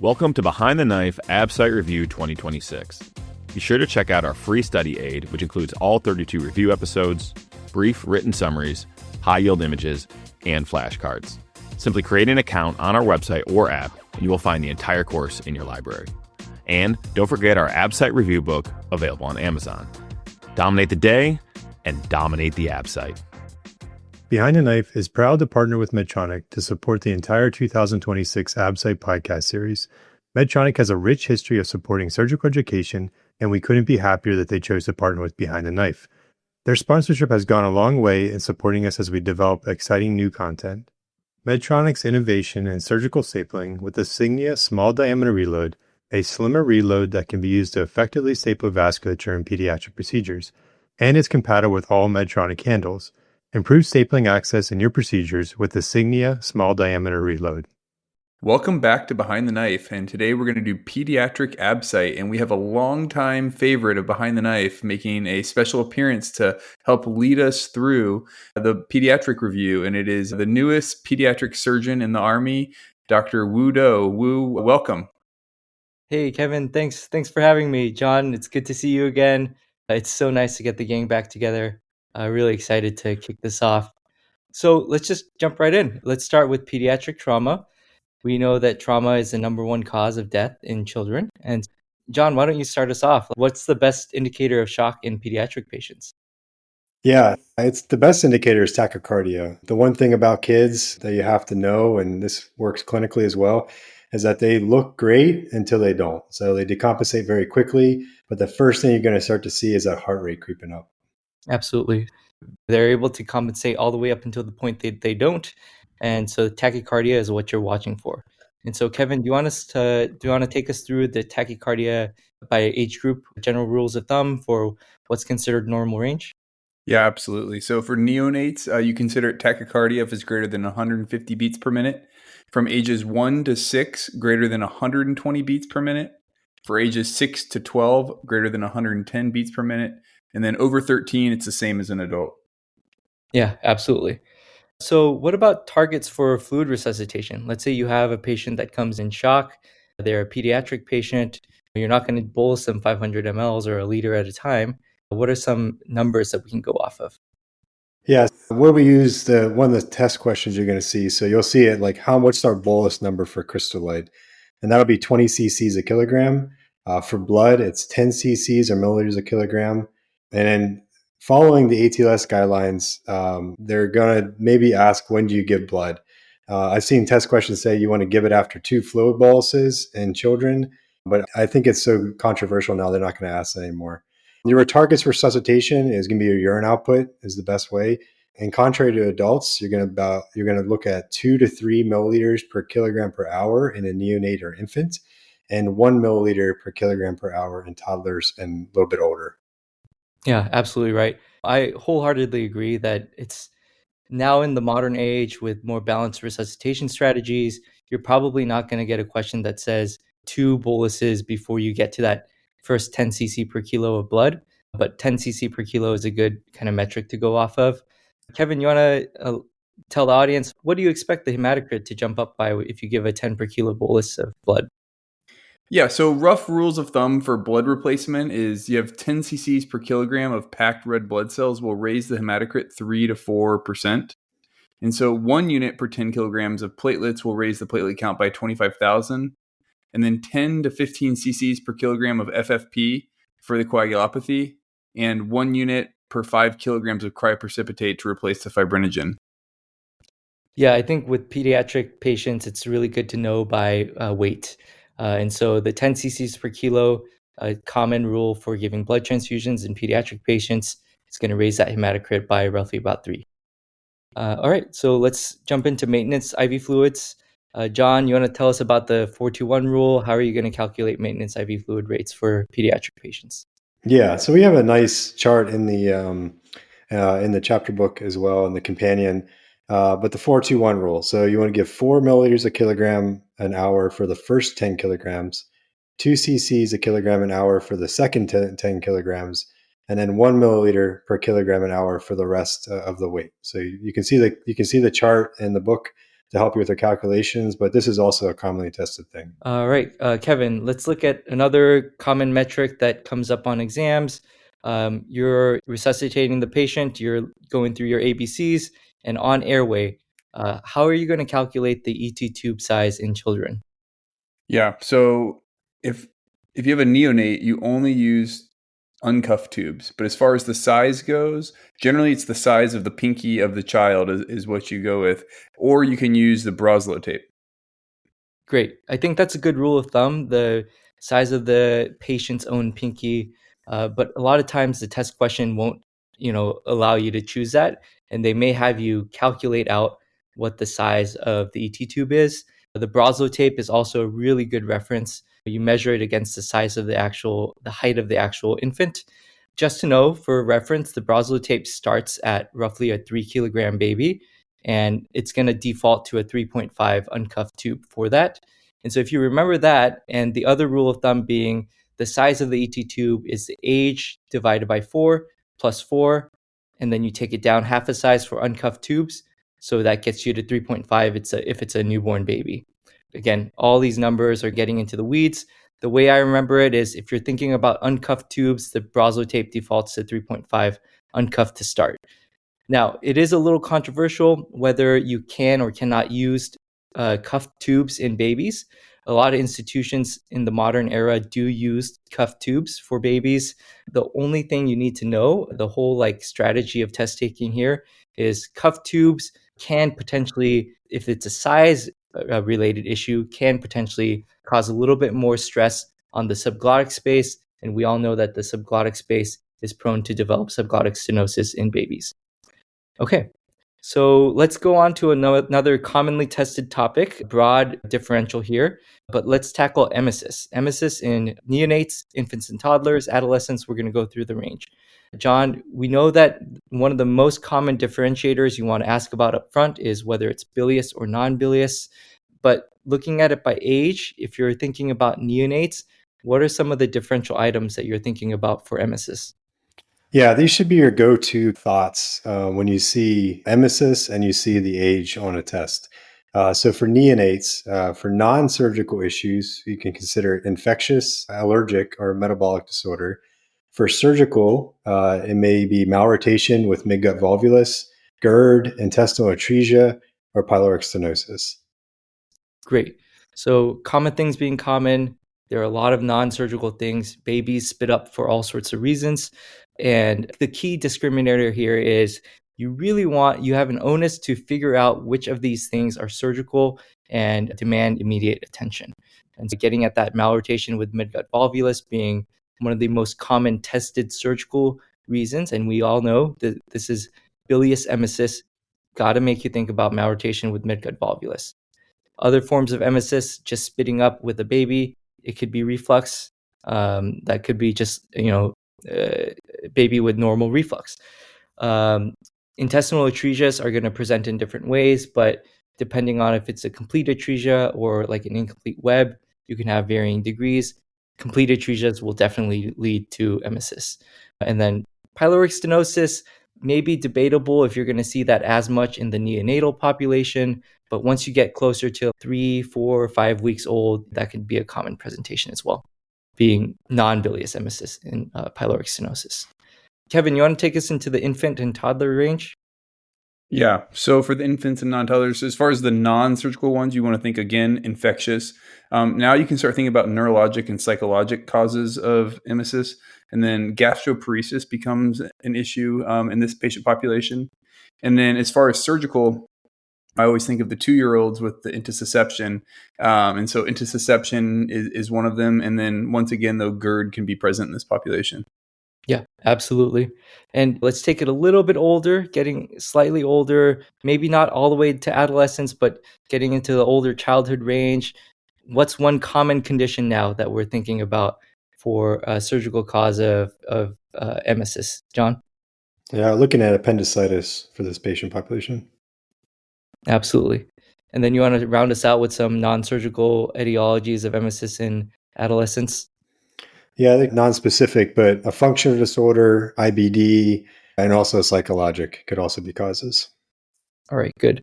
Welcome to Behind the Knife ABSITE Review 2026. Be sure to check out our free study aid, which includes all 32 review episodes, brief written summaries, high-yield images, and flashcards. Simply create an account on our website or app, and you will find the entire course in your library. And don't forget our ABSITE review book, available on Amazon. Dominate the day and dominate the ABSITE. Behind the Knife is proud to partner with Medtronic to support the entire 2026 ABSITE podcast series. Medtronic has a rich history of supporting surgical education, and we couldn't be happier that they chose to partner with Behind the Knife. Their sponsorship has gone a long way in supporting us as we develop exciting new content. Medtronic's innovation in surgical stapling with the Signia small diameter reload, a slimmer reload that can be used to effectively staple vasculature in pediatric procedures, and is compatible with all Medtronic handles. Improve stapling access in your procedures with the Signia small diameter reload. Welcome back to Behind the Knife, and today we're going to do Pediatric ABSITE, and we have a longtime favorite of Behind the Knife making a special appearance to help lead us through the pediatric review, and it is the newest pediatric surgeon in the Army, Dr. Wu Do. Wu, welcome. Hey, Kevin, thanks for having me. John, it's good to see you again. It's so nice to get the gang back together. Really excited to kick this off. So let's just jump right in. Let's start with pediatric trauma. We know that trauma is the number one cause of death in children. And John, why don't you start us off? What's the best indicator of shock in pediatric patients? Yeah, it's the best indicator is tachycardia. The one thing about kids that you have to know, and this works clinically as well, is that they look great until they don't. So they decompensate very quickly, but the first thing you're going to start to see is that heart rate creeping up. Absolutely. They're able to compensate all the way up until the point they don't. And so tachycardia is what you're watching for. And so, Kevin, do you want to take us through the tachycardia by age group, general rules of thumb for what's considered normal range? Yeah, absolutely. So for neonates, you consider it tachycardia if it's greater than 150 beats per minute. From ages 1 to 6, greater than 120 beats per minute. For ages 6 to 12, greater than 110 beats per minute. And then over 13, it's the same as an adult. Yeah, absolutely. So what about targets for fluid resuscitation? Let's say you have a patient that comes in shock. They're a pediatric patient. You're not going to bolus them 500 mLs or a liter at a time. What are some numbers that we can go off of? Yeah, where we use one of the test questions you're going to see. So you'll see it like what's our bolus number for crystalloid? And that'll be 20 cc's a kilogram. For blood, it's 10 cc's or milliliters a kilogram. And then following the ATLS guidelines, they're going to maybe ask, when do you give blood? I've seen test questions say you want to give it after 2 fluid boluses in children, but I think it's so controversial now they're not going to ask that anymore. Your targets for resuscitation is going to be your urine output is the best way. And contrary to adults, you're going to look at 2 to 3 milliliters per kilogram per hour in a neonate or infant, and 1 milliliter per kilogram per hour in toddlers and a little bit older. Yeah, absolutely right. I wholeheartedly agree that it's now in the modern age with more balanced resuscitation strategies, you're probably not going to get a question that says 2 boluses before you get to that first 10 cc per kilo of blood, but 10 cc per kilo is a good kind of metric to go off of. Kevin, you want to tell the audience, what do you expect the hematocrit to jump up by if you give a 10 per kilo bolus of blood? Yeah, so rough rules of thumb for blood replacement is you have 10 cc's per kilogram of packed red blood cells will raise the hematocrit 3 to 4%. And so 1 unit per 10 kilograms of platelets will raise the platelet count by 25,000. And then 10 to 15 cc's per kilogram of FFP for the coagulopathy, and 1 unit per 5 kilograms of cryoprecipitate to replace the fibrinogen. Yeah, I think with pediatric patients, it's really good to know by weight. And so the 10 cc's per kilo, a common rule for giving blood transfusions in pediatric patients, is going to raise that hematocrit by roughly about 3. All right, so let's jump into maintenance IV fluids. John, you want to tell us about the 421 rule? How are you going to calculate maintenance IV fluid rates for pediatric patients? Yeah, so we have a nice chart in the chapter book as well in the companion. But the 421 rule. So you want to give 4 milliliters a kilogram an hour for the first 10 kilograms, 2 cc's a kilogram an hour for the second 10 kilograms, and then 1 milliliter per kilogram an hour for the rest of the weight. So you can see the chart in the book to help you with the calculations, but this is also a commonly tested thing. All right, Kevin, let's look at another common metric that comes up on exams. You're resuscitating the patient, you're going through your ABCs, and on airway, how are you going to calculate the ET tube size in children? Yeah. So if you have a neonate, you only use uncuffed tubes. But as far as the size goes, generally it's the size of the pinky of the child is what you go with, or you can use the Broslow tape. Great. I think that's a good rule of thumb, the size of the patient's own pinky. But a lot of times the test question won't, allow you to choose that, and they may have you calculate out what the size of the ET tube is. The Broslow tape is also a really good reference. You measure it against the size of the height of the actual infant. Just to know, for reference, the Broslow tape starts at roughly a 3 kilogram baby, and it's going to default to a 3.5 uncuffed tube for that. And so if you remember that, and the other rule of thumb being the size of the ET tube is the age divided by 4 plus 4, and then you take it down half a size for uncuffed tubes. So that gets you to 3.5 if it's a newborn baby. Again, all these numbers are getting into the weeds. The way I remember it is if you're thinking about uncuffed tubes, the Broslow tape defaults to 3.5 uncuffed to start. Now, it is a little controversial whether you can or cannot use cuffed tubes in babies. A lot of institutions in the modern era do use cuffed tubes for babies. The only thing you need to know, the whole strategy of test taking here, is cuffed tubes can potentially, if it's a size related issue, can potentially cause a little bit more stress on the subglottic space. And we all know that the subglottic space is prone to develop subglottic stenosis in babies. Okay, so let's go on to another commonly tested topic, broad differential here, but let's tackle emesis. Emesis in neonates, infants and toddlers, adolescents, we're going to go through the range. John, we know that one of the most common differentiators you want to ask about up front is whether it's bilious or non-bilious, but looking at it by age, if you're thinking about neonates, what are some of the differential items that you're thinking about for emesis? Yeah, these should be your go-to thoughts when you see emesis and you see the age on a test. So for neonates, for non-surgical issues, you can consider infectious, allergic, or metabolic disorder. For surgical, it may be malrotation with midgut volvulus, GERD, intestinal atresia, or pyloric stenosis. Great. So common things being common, there are a lot of non-surgical things. Babies spit up for all sorts of reasons. And the key discriminator here is you have an onus to figure out which of these things are surgical and demand immediate attention. And so getting at that malrotation with midgut volvulus being one of the most common tested surgical reasons. And we all know that this is bilious emesis. Got to make you think about malrotation with midgut volvulus. Other forms of emesis, just spitting up with a baby. It could be reflux. That could be just, baby with normal reflux. Intestinal atresias are going to present in different ways, but depending on if it's a complete atresia or like an incomplete web, you can have varying degrees. Complete atresias will definitely lead to emesis. And then pyloric stenosis may be debatable if you're going to see that as much in the neonatal population, but once you get closer to 3, 4, 5 weeks old, that could be a common presentation as well, being non-bilious emesis in pyloric stenosis. Kevin, you want to take us into the infant and toddler range? Yeah. So for the infants and non-toddlers, as far as the non-surgical ones, you want to think again, infectious. Now you can start thinking about neurologic and psychologic causes of emesis. And then gastroparesis becomes an issue in this patient population. And then as far as surgical, I always think of the 2-year-olds with the intussusception. And so intussusception is one of them. And then once again, though, GERD can be present in this population. Yeah, absolutely. And let's take it a little bit older, getting slightly older, maybe not all the way to adolescence, but getting into the older childhood range. What's one common condition now that we're thinking about for a surgical cause of emesis? John? Yeah, looking at appendicitis for this patient population. Absolutely. And then you want to round us out with some non-surgical etiologies of emesis in adolescents? Yeah, I think non-specific, but a functional disorder, IBD, and also psychologic could also be causes. All right, good.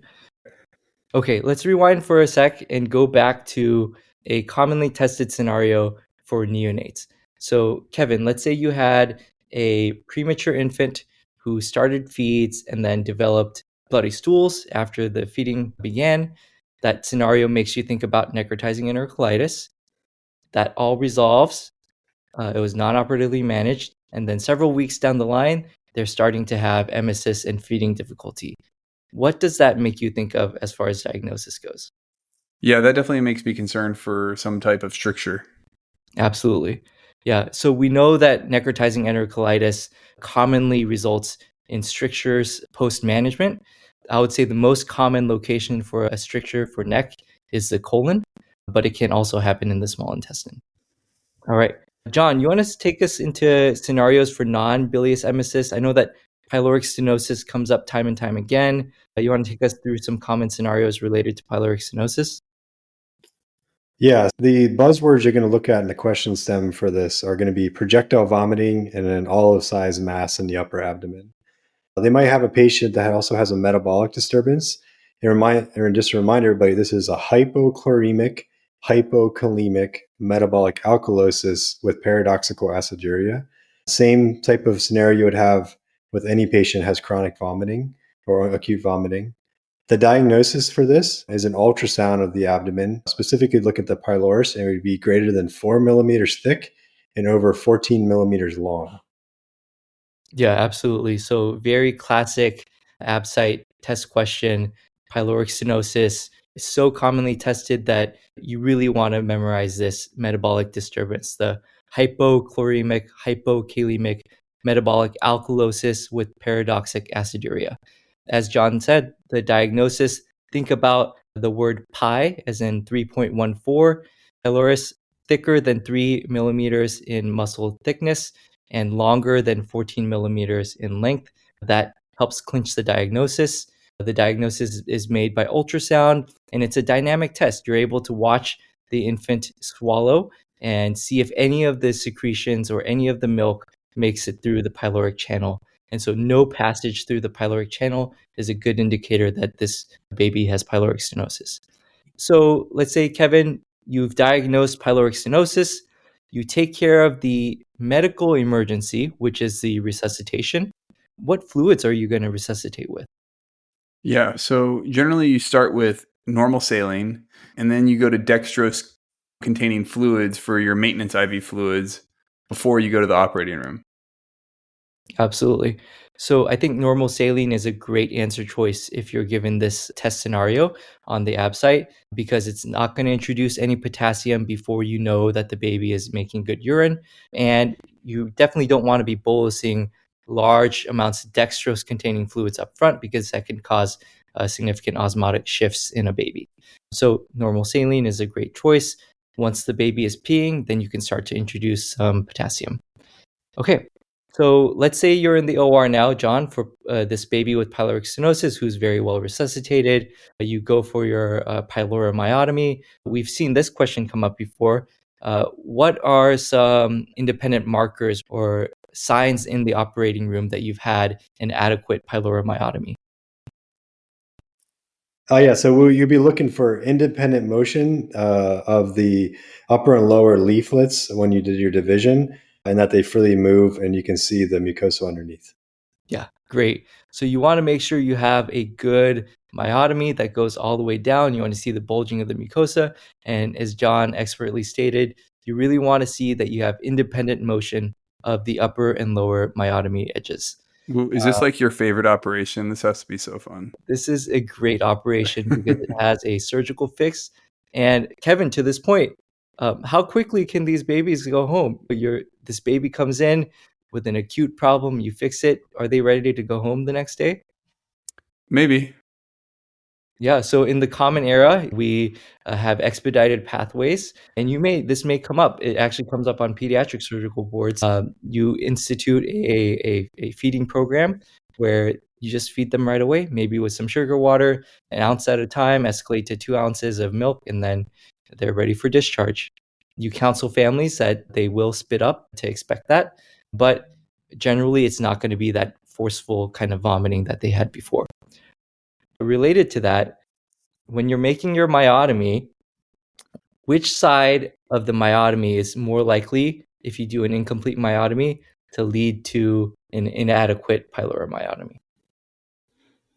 Okay, let's rewind for a sec and go back to a commonly tested scenario for neonates. So, Kevin, let's say you had a premature infant who started feeds and then developed bloody stools after the feeding began. That scenario makes you think about necrotizing enterocolitis. That all resolves. It was non-operatively managed, and then several weeks down the line, they're starting to have emesis and feeding difficulty. What does that make you think of as far as diagnosis goes? Yeah, that definitely makes me concerned for some type of stricture. Absolutely. Yeah. So we know that necrotizing enterocolitis commonly results in strictures post management. I would say the most common location for a stricture for neck is the colon, but it can also happen in the small intestine. All right. John, you want to take us into scenarios for non-bilious emesis? I know that pyloric stenosis comes up time and time again. You want to take us through some common scenarios related to pyloric stenosis? Yeah, the buzzwords you're going to look at in the question stem for this are going to be projectile vomiting and an olive-sized mass in the upper abdomen. They might have a patient that also has a metabolic disturbance. And just to remind everybody, this is a hypochloremic, hypokalemic metabolic alkalosis with paradoxical aciduria. Same type of scenario you would have with any patient has chronic vomiting or acute vomiting. The diagnosis for this is an ultrasound of the abdomen, specifically look at the pylorus, and it would be greater than 4 millimeters thick and over 14 millimeters long. Yeah, absolutely. So very classic ABSITE test question. Pyloric stenosis is so commonly tested that you really want to memorize this metabolic disturbance, the hypochloremic, hypokalemic metabolic alkalosis with paradoxic aciduria. As John said, the diagnosis, think about the word pi as in 3.14, pylorus thicker than 3 millimeters in muscle thickness and longer than 14 millimeters in length. That helps clinch the diagnosis. The diagnosis is made by ultrasound, and it's a dynamic test. You're able to watch the infant swallow and see if any of the secretions or any of the milk makes it through the pyloric channel. And so, no passage through the pyloric channel is a good indicator that this baby has pyloric stenosis. So, let's say, Kevin, you've diagnosed pyloric stenosis. You take care of the medical emergency, which is the resuscitation. What fluids are you going to resuscitate with? Yeah, so generally you start with normal saline, and then you go to dextrose containing fluids for your maintenance IV fluids before you go to the operating room. Absolutely. So I think normal saline is a great answer choice if you're given this test scenario on the ABSITE because it's not going to introduce any potassium before you know that the baby is making good urine. And you definitely don't want to be bolusing large amounts of dextrose containing fluids up front because that can cause significant osmotic shifts in a baby. So normal saline is a great choice. Once the baby is peeing, then you can start to introduce some potassium. Okay, so let's say you're in the OR now, John, for this baby with pyloric stenosis who's very well resuscitated. You go for your pyloromyotomy. We've seen this question come up before. What are some independent markers or signs in the operating room that you've had an adequate pyloromyotomy? Oh yeah, so you'll be looking for independent motion of the upper and lower leaflets when you did your division, and that they freely move, and you can see the mucosa underneath. Yeah, great. So you want to make sure you have a good myotomy that goes all the way down. You want to see the bulging of the mucosa. And as John expertly stated, you really want to see that you have independent motion of the upper and lower myotomy edges. Ooh, is this like your favorite operation? This has to be so fun. This is a great operation because it has a surgical fix. And Kevin, to this point, how quickly can these babies go home? This baby comes in with an acute problem, you fix it. Are they ready to go home the next day? Maybe. Yeah, so in the common era, we have expedited pathways, and this may come up. It actually comes up on pediatric surgical boards. You institute a feeding program where you just feed them right away, maybe with some sugar water, an ounce at a time, escalate to 2 ounces of milk, and then they're ready for discharge. You counsel families that they will spit up to expect that, but generally it's not going to be that forceful kind of vomiting that they had before. Related to that, when you're making your myotomy, which side of the myotomy is more likely, if you do an incomplete myotomy, to lead to an inadequate pylori myotomy?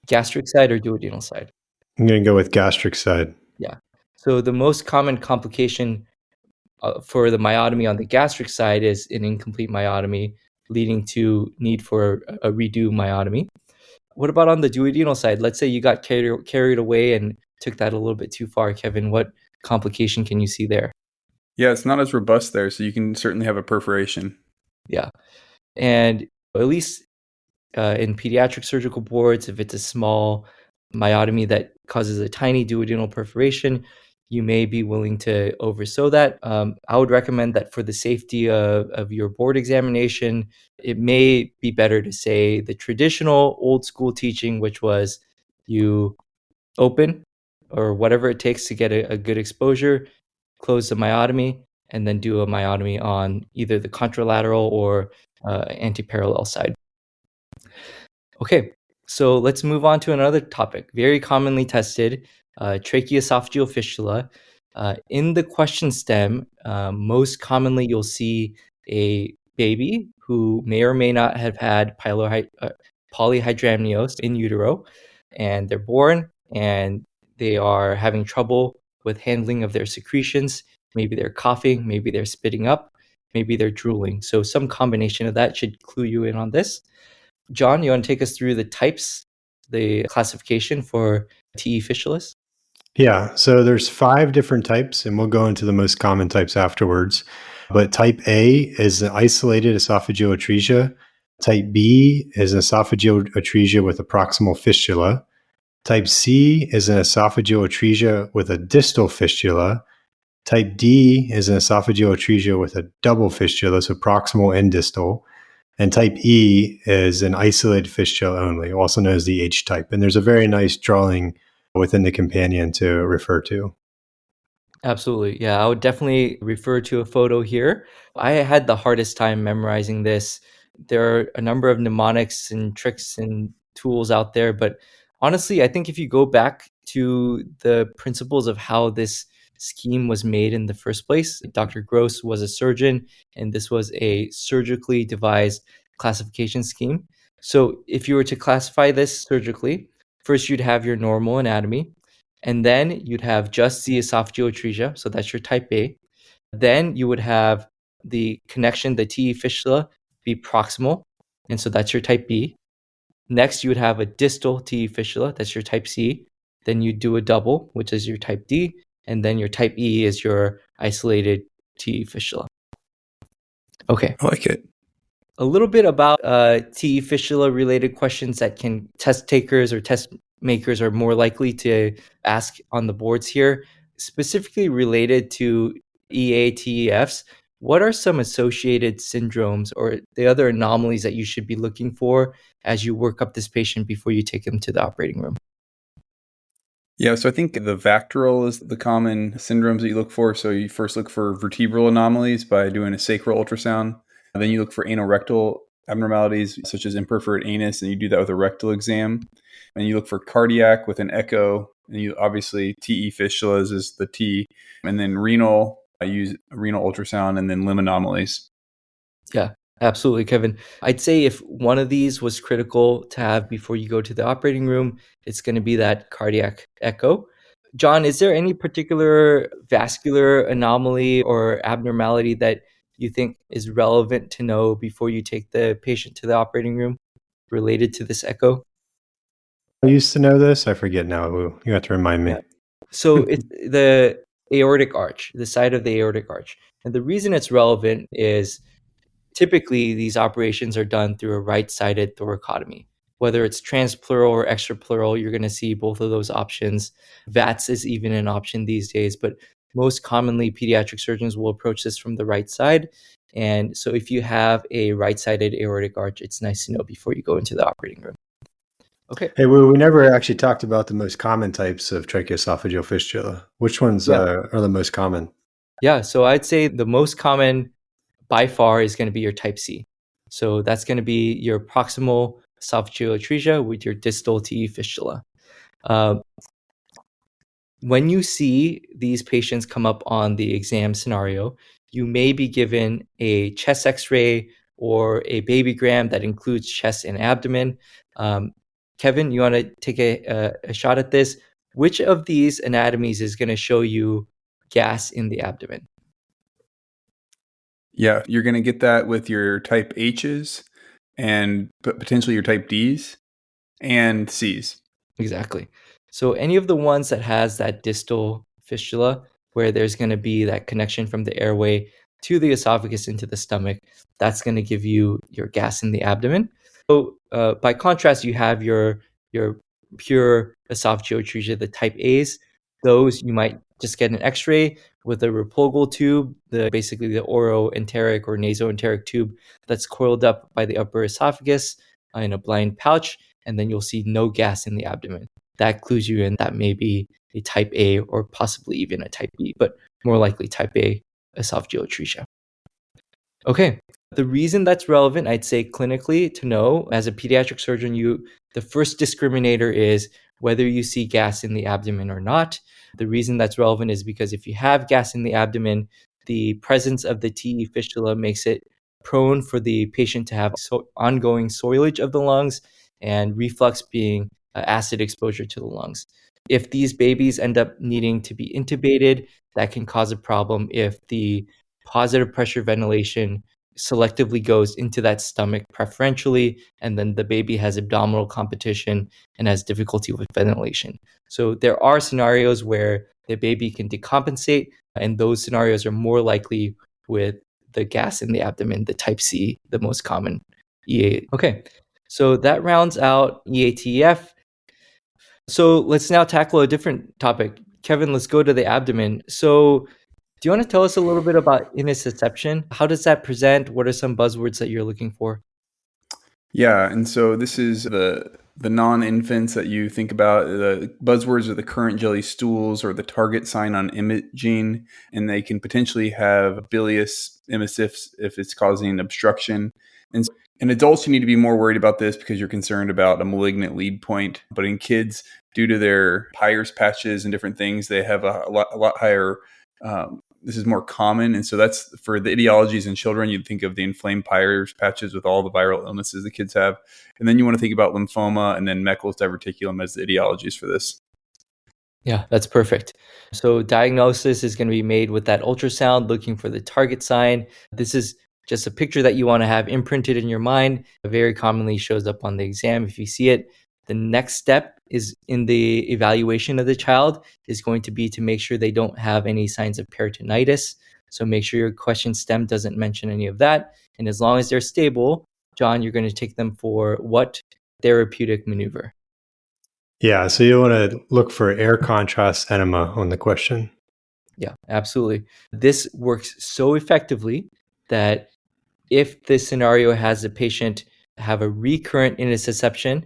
Gastric side or duodenal side? I'm going to go with gastric side. Yeah. So the most common complication for the myotomy on the gastric side is an incomplete myotomy, leading to need for a redo myotomy. What about on the duodenal side? Let's say you got carried away and took that a little bit too far, Kevin. What complication can you see there? Yeah, it's not as robust there, so you can certainly have a perforation. Yeah. And at least in pediatric surgical boards, if it's a small myotomy that causes a tiny duodenal perforation, you may be willing to oversew that. I would recommend that for the safety of your board examination, it may be better to say the traditional old school teaching, which was you open or whatever it takes to get a good exposure, close the myotomy, and then do a myotomy on either the contralateral or anti-parallel side. Okay, so let's move on to another topic. Very commonly tested, tracheoesophageal fistula. In the question stem, most commonly you'll see a baby who may or may not have had polyhydramnios in utero, and they're born and they are having trouble with handling of their secretions. Maybe they're coughing, maybe they're spitting up, maybe they're drooling. So some combination of that should clue you in on this. John, you want to take us through the types, the classification for TE fistulas? Yeah, so there's 5 different types, and we'll go into the most common types afterwards. But type A is an isolated esophageal atresia. Type B is an esophageal atresia with a proximal fistula. Type C is an esophageal atresia with a distal fistula. Type D is an esophageal atresia with a double fistula, so proximal and distal. And type E is an isolated fistula only, also known as the H type. And there's a very nice drawing within the companion to refer to. Absolutely. Yeah, I would definitely refer to a photo here. I had the hardest time memorizing this. There are a number of mnemonics and tricks and tools out there, but honestly, I think if you go back to the principles of how this scheme was made in the first place, Dr. Gross was a surgeon, and this was a surgically devised classification scheme. So if you were to classify this surgically, first you'd have your normal anatomy, and then you'd have just the esophageal atresia, so that's your type A. Then you would have the connection, the TE fistula, be proximal, and so that's your type B. Next, you would have a distal TE fistula, that's your type C. Then you do a double, which is your type D, and then your type E is your isolated TE fistula. Okay. I like it. A little bit about TE fistula related questions that test takers or test makers are more likely to ask on the boards here, specifically related to EATEFs. What are some associated syndromes or the other anomalies that you should be looking for as you work up this patient before you take him to the operating room? Yeah, so I think the vactoral is the common syndromes that you look for. So you first look for vertebral anomalies by doing a sacral ultrasound. And then you look for anorectal abnormalities such as imperforate anus, and you do that with a rectal exam. And you look for cardiac with an echo. And you obviously TE fistulas is the T. And then renal, I use renal ultrasound, and then limb anomalies. Yeah, absolutely, Kevin. I'd say if one of these was critical to have before you go to the operating room, it's going to be that cardiac echo. John, is there any particular vascular anomaly or abnormality that you think is relevant to know before you take the patient to the operating room related to this echo? I used to know this. I forget now. You have to remind me. Yeah. So it's the aortic arch, the side of the aortic arch. And the reason it's relevant is typically these operations are done through a right-sided thoracotomy. Whether it's transpleural or extrapleural, you're going to see both of those options. VATS is even an option these days, but most commonly pediatric surgeons will approach this from the right side. And so if you have a right-sided aortic arch, it's nice to know before you go into the operating room. Okay. Hey, we never actually talked about the most common types of tracheoesophageal fistula. Which ones are the most common? Yeah, so I'd say the most common by far is going to be your type C. So that's going to be your proximal esophageal atresia with your distal TE fistula. When you see these patients come up on the exam scenario, you may be given a chest x-ray or a babygram that includes chest and abdomen. Kevin, you want to take a shot at this? Which of these anatomies is going to show you gas in the abdomen? Yeah, you're going to get that with your type H's and potentially your type D's and C's. Exactly. So any of the ones that has that distal fistula where there's going to be that connection from the airway to the esophagus into the stomach, that's going to give you your gas in the abdomen. So by contrast, you have your pure esophageal atresia, the type A's. Those you might just get an X-ray with a replogal tube, basically the oroenteric or nasoenteric tube that's coiled up by the upper esophagus in a blind pouch, and then you'll see no gas in the abdomen. That clues you in that may be a type A or possibly even a type B, but more likely type A esophageal atresia. Okay, the reason that's relevant, I'd say clinically to know, as a pediatric surgeon, the first discriminator is whether you see gas in the abdomen or not. The reason that's relevant is because if you have gas in the abdomen, the presence of the TE fistula makes it prone for the patient to have ongoing soilage of the lungs and reflux being acid exposure to the lungs. If these babies end up needing to be intubated, that can cause a problem if the positive pressure ventilation selectively goes into that stomach preferentially, and then the baby has abdominal competition and has difficulty with ventilation. So there are scenarios where the baby can decompensate, and those scenarios are more likely with the gas in the abdomen, the type C, the most common EA. Okay, so that rounds out EATF. So let's now tackle a different topic. Kevin, let's go to the abdomen. So do you want to tell us a little bit about intussusception? How does that present? What are some buzzwords that you're looking for? Yeah, and so this is the non-infants that you think about. The buzzwords are the current jelly stools or the target sign on imaging, and they can potentially have bilious emesis if it's causing obstruction. And in adults, you need to be more worried about this because you're concerned about a malignant lead point. But in kids, due to their Peyer's patches and different things, they have a lot higher. This is more common. And so that's for the etiologies in children. You'd think of the inflamed Peyer's patches with all the viral illnesses the kids have. And then you want to think about lymphoma and then Meckel's diverticulum as the etiologies for this. Yeah, that's perfect. So diagnosis is going to be made with that ultrasound, looking for the target sign. This is just a picture that you want to have imprinted in your mind. It very commonly shows up on the exam if you see it. The next step is in the evaluation of the child is going to be to make sure they don't have any signs of peritonitis. So make sure your question stem doesn't mention any of that. And as long as they're stable, John, you're going to take them for what therapeutic maneuver? Yeah, so you want to look for air contrast enema on the question. Yeah, absolutely. This works so effectively that if this scenario has a patient have a recurrent intussusception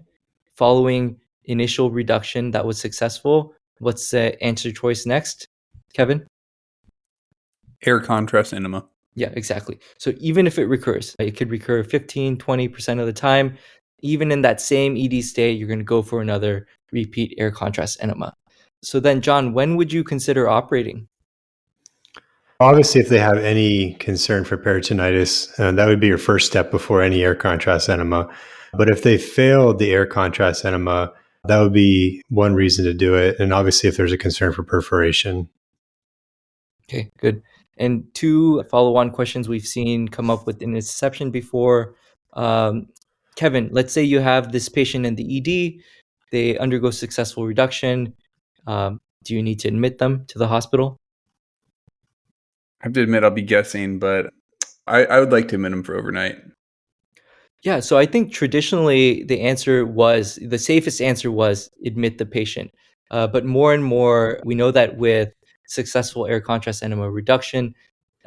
following initial reduction that was successful, what's the answer choice next, Kevin? Air contrast enema. Yeah, exactly. So even if it recurs, it could recur 15, 20% of the time. Even in that same ED stay, you're going to go for another repeat air contrast enema. So then, John, when would you consider operating? Obviously, if they have any concern for peritonitis, that would be your first step before any air contrast enema. But if they failed the air contrast enema, that would be one reason to do it. And obviously, if there's a concern for perforation. Okay, good. And two follow-on questions we've seen come up with intussusception before. Kevin, let's say you have this patient in the ED, they undergo successful reduction. Do you need to admit them to the hospital? I have to admit, I'll be guessing, but I would like to admit them for overnight. Yeah, so I think traditionally the safest answer was admit the patient. But more and more, we know that with successful air contrast enema reduction,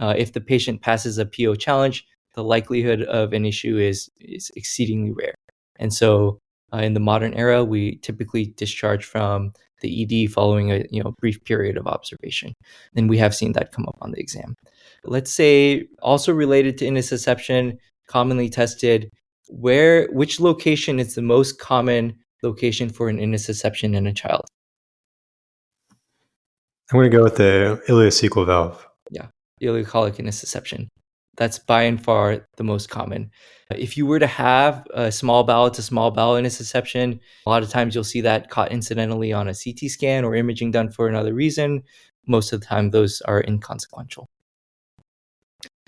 if the patient passes a PO challenge, the likelihood of an issue is exceedingly rare. And so in the modern era, we typically discharge from the ED following a brief period of observation. And we have seen that come up on the exam. Let's say also related to intussusception, commonly tested, which location is the most common location for an intussusception in a child? I'm going to go with the ileocecal valve. Yeah, ileocolic intussusception. That's by and far the most common. If you were to have a small bowel to small bowel intussusception, a lot of times you'll see that caught incidentally on a CT scan or imaging done for another reason. Most of the time, those are inconsequential.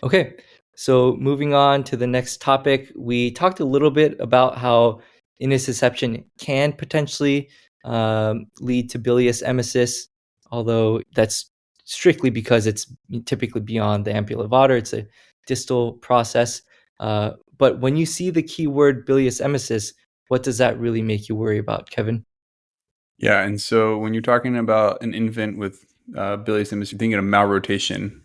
Okay, so moving on to the next topic, we talked a little bit about how intussusception can potentially lead to bilious emesis, although that's strictly because it's typically beyond the ampulla levator. It's a distal process. But when you see the keyword bilious emesis, what does that really make you worry about, Kevin? Yeah, and so when you're talking about an infant with bilious emesis, you're thinking of malrotation.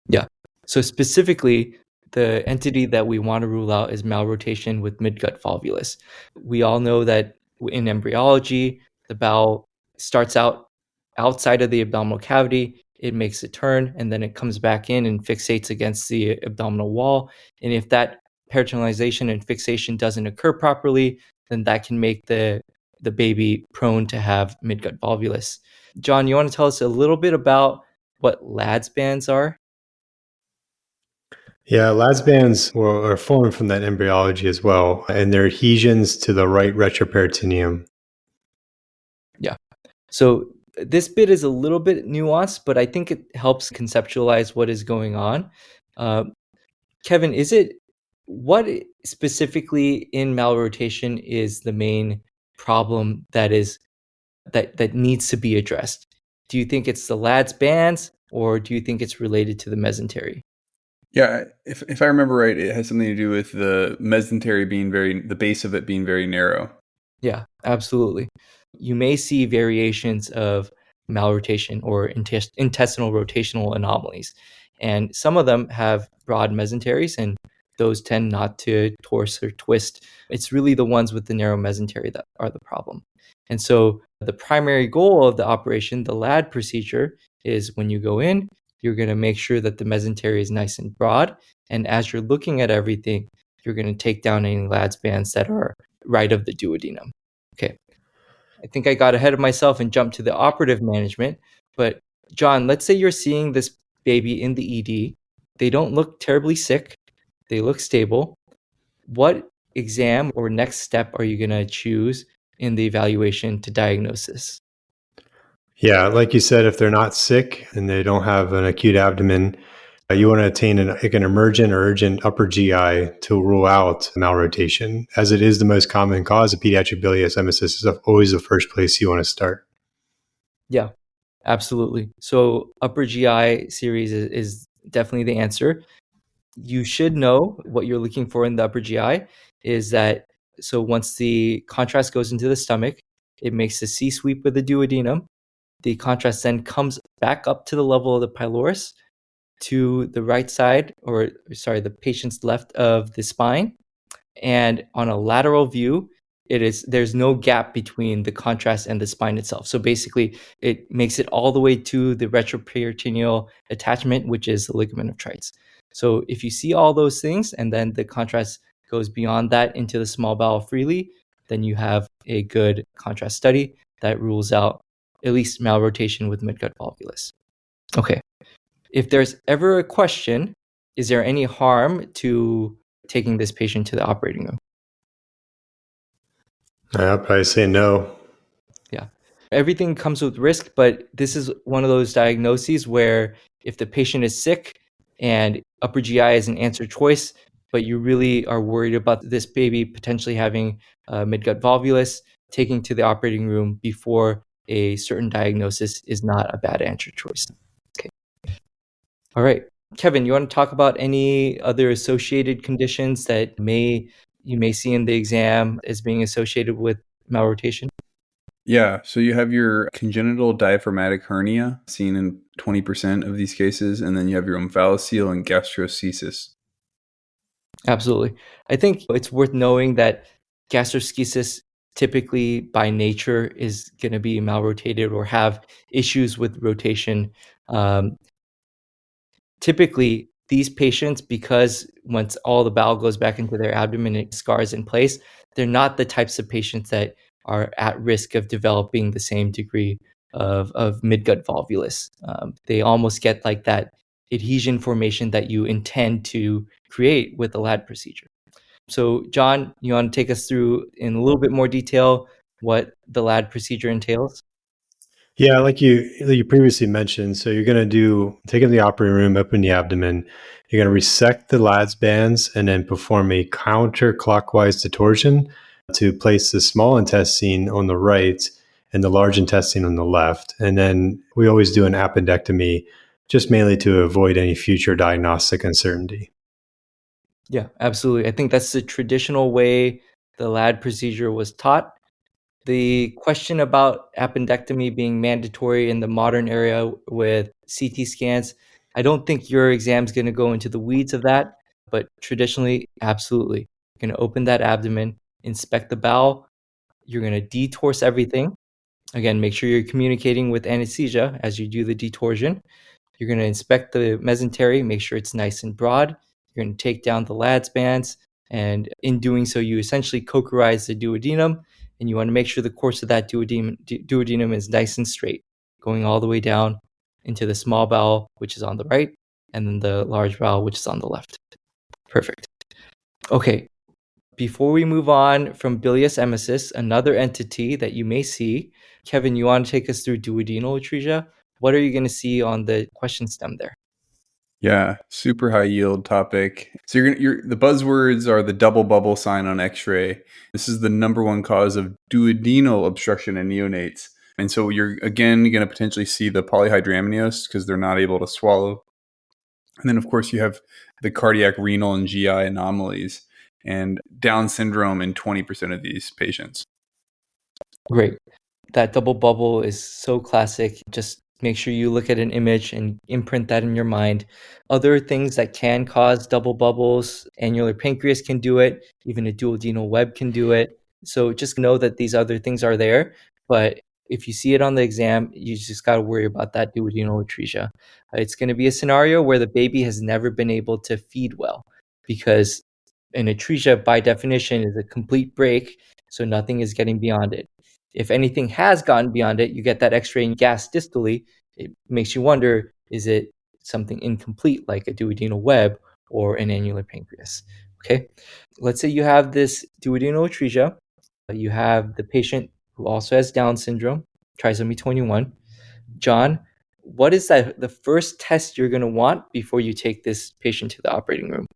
Yeah. So specifically, the entity that we want to rule out is malrotation with midgut volvulus. We all know that in embryology, the bowel starts out outside of the abdominal cavity, it makes a turn, and then it comes back in and fixates against the abdominal wall. And if that peritonialization and fixation doesn't occur properly, then that can make the baby prone to have midgut volvulus. John, you want to tell us a little bit about what LADS bands are? Yeah, LADS bands are formed from that embryology as well, and they're adhesions to the right retroperitoneum. Yeah. So this bit is a little bit nuanced, but I think it helps conceptualize what is going on. Kevin, what specifically in malrotation is the main problem that needs to be addressed? Do you think it's the LADS bands, or do you think it's related to the mesentery? Yeah, if I remember right, it has something to do with the mesentery being the base of it being very narrow. Yeah, absolutely. You may see variations of malrotation or intestinal rotational anomalies. And some of them have broad mesenteries, and those tend not to torse or twist. It's really the ones with the narrow mesentery that are the problem. And so the primary goal of the operation, the LAD procedure, is when you go in, you're going to make sure that the mesentery is nice and broad. And as you're looking at everything, you're going to take down any LADS bands that are right of the duodenum. Okay. I think I got ahead of myself and jumped to the operative management. But John, let's say you're seeing this baby in the ED. They don't look terribly sick. They look stable. What exam or next step are you going to choose in the evaluation to diagnose this? Yeah, like you said, if they're not sick and they don't have an acute abdomen, you want to attain an emergent or urgent upper GI to rule out malrotation, as it is the most common cause of pediatric bilious emesis. Is always the first place you want to start. Yeah, absolutely. So upper GI series is definitely the answer. You should know what you're looking for in the upper GI is that, so once the contrast goes into the stomach, it makes a C sweep with the duodenum. The contrast then comes back up to the level of the pylorus to the right side, or sorry, the patient's left of the spine. And on a lateral view, there's no gap between the contrast and the spine itself. So basically, it makes it all the way to the retroperitoneal attachment, which is the ligament of Treitz. So if you see all those things, and then the contrast goes beyond that into the small bowel freely, then you have a good contrast study that rules out at least malrotation with midgut volvulus. Okay. If there's ever a question, is there any harm to taking this patient to the operating room? I'll probably say no. Yeah. Everything comes with risk, but this is one of those diagnoses where if the patient is sick and upper GI is an answer choice, but you really are worried about this baby potentially having midgut volvulus, taking to the operating room before a certain diagnosis is not a bad answer choice. Okay. All right. Kevin, you want to talk about any other associated conditions that you may see in the exam as being associated with malrotation? Yeah, so you have your congenital diaphragmatic hernia seen in 20% of these cases, and then you have your omphalocele and gastroschisis. Absolutely. I think it's worth knowing that gastroschisis typically by nature is going to be malrotated or have issues with rotation. Typically, these patients, because once all the bowel goes back into their abdomen, it scars in place, they're not the types of patients that are at risk of developing the same degree of midgut volvulus. They almost get like that adhesion formation that you intend to create with the LAD procedure. So, John, you want to take us through in a little bit more detail what the LAD procedure entails? Yeah, like you previously mentioned, so you're going to take in the operating room, open the abdomen. You're going to resect the LADS bands and then perform a counterclockwise detorsion to place the small intestine on the right and the large intestine on the left. And then we always do an appendectomy, just mainly to avoid any future diagnostic uncertainty. Yeah, absolutely. I think that's the traditional way the LAD procedure was taught. The question about appendectomy being mandatory in the modern era with CT scans, I don't think your exam's going to go into the weeds of that, but traditionally, absolutely. You're going to open that abdomen, inspect the bowel, you're going to detorse everything. Again, make sure you're communicating with anesthesia as you do the detorsion. You're going to inspect the mesentery, make sure it's nice and broad. You're going to take down the LADS bands, and in doing so, you essentially cochlearize the duodenum, and you want to make sure the course of that duodenum is nice and straight, going all the way down into the small bowel, which is on the right, and then the large bowel, which is on the left. Perfect. Okay, before we move on from bilious emesis, another entity that you may see, Kevin, you want to take us through duodenal atresia? What are you going to see on the question stem there? Yeah, super high yield topic. So the buzzwords are the double bubble sign on X-ray. This is the number one cause of duodenal obstruction in neonates. And so you're again going to potentially see the polyhydramnios because they're not able to swallow. And then of course you have the cardiac, renal, and GI anomalies and Down syndrome in 20% of these patients. Great. That double bubble is so classic. Just make sure you look at an image and imprint that in your mind. Other things that can cause double bubbles, annular pancreas can do it, even a duodenal web can do it. So just know that these other things are there. But if you see it on the exam, you just got to worry about that duodenal atresia. It's going to be a scenario where the baby has never been able to feed well because an atresia, by definition, is a complete break. So nothing is getting beyond it. If anything has gotten beyond it, you get that X-ray and gas distally. It makes you wonder, is it something incomplete like a duodenal web or an annular pancreas? Okay, let's say you have this duodenal atresia. You have the patient who also has Down syndrome, trisomy 21. John, what is the first test you're going to want before you take this patient to the operating room?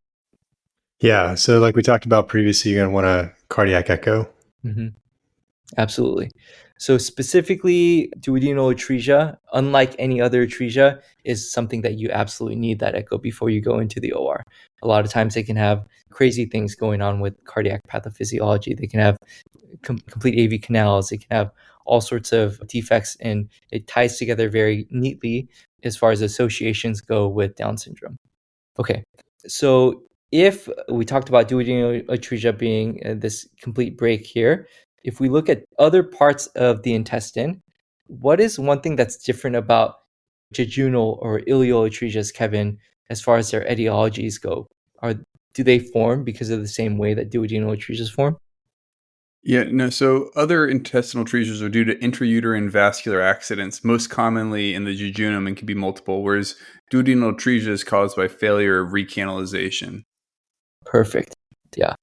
Yeah, so like we talked about previously, you're going to want a cardiac echo. Mm-hmm. Absolutely. So specifically, duodenal atresia, unlike any other atresia, is something that you absolutely need that echo before you go into the OR. A lot of times they can have crazy things going on with cardiac pathophysiology. They can have complete AV canals. They can have all sorts of defects, and it ties together very neatly as far as associations go with Down syndrome. Okay, so if we talked about duodenal atresia being this complete break here, if we look at other parts of the intestine, what is one thing that's different about jejunal or ileal atresias, Kevin, as far as their etiologies go? Do they form because of the same way that duodenal atresias form? Yeah, no, so other intestinal atresias are due to intrauterine vascular accidents, most commonly in the jejunum and can be multiple, whereas duodenal atresia is caused by failure of recanalization. Perfect. Yeah.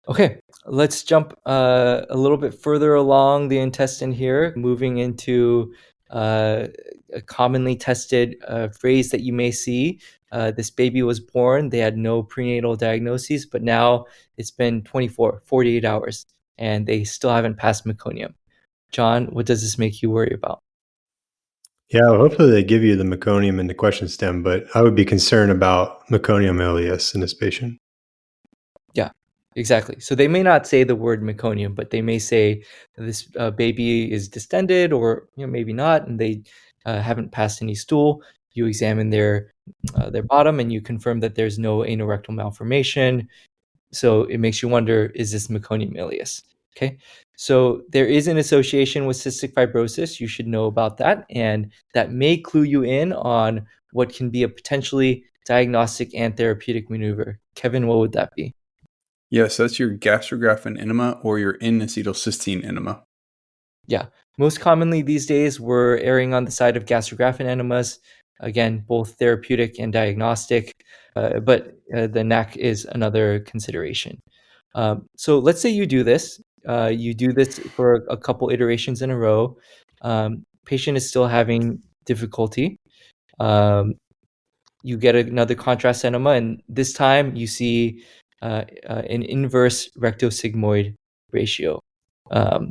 Okay, let's jump a little bit further along the intestine here, moving into a commonly tested phrase that you may see. This baby was born, they had no prenatal diagnoses, but now it's been 48 hours, and they still haven't passed meconium. John, what does this make you worry about? Yeah, well, hopefully they give you the meconium in the question stem, but I would be concerned about meconium ileus in this patient. Yeah, exactly. So they may not say the word meconium, but they may say this baby is distended, or maybe not, and they haven't passed any stool. You examine their bottom, and you confirm that there's no anorectal malformation. So it makes you wonder: is this meconium ileus? Okay. So there is an association with cystic fibrosis. You should know about that, and that may clue you in on what can be a potentially diagnostic and therapeutic maneuver. Kevin, what would that be? Yes, that's your gastrographin enema or your N-acetylcysteine enema. Yeah. Most commonly these days, we're erring on the side of gastrographin enemas. Again, both therapeutic and diagnostic, but the neck is another consideration. So let's say you do this. You do this for a couple iterations in a row. Patient is still having difficulty. Um, you get another contrast enema, and this time you see an inverse rectosigmoid ratio. Um,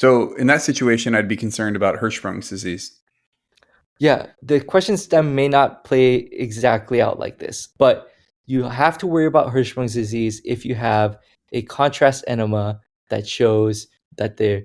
So in that situation, I'd be concerned about Hirschsprung's disease. Yeah, the question stem may not play exactly out like this, but you have to worry about Hirschsprung's disease if you have a contrast enema that shows that the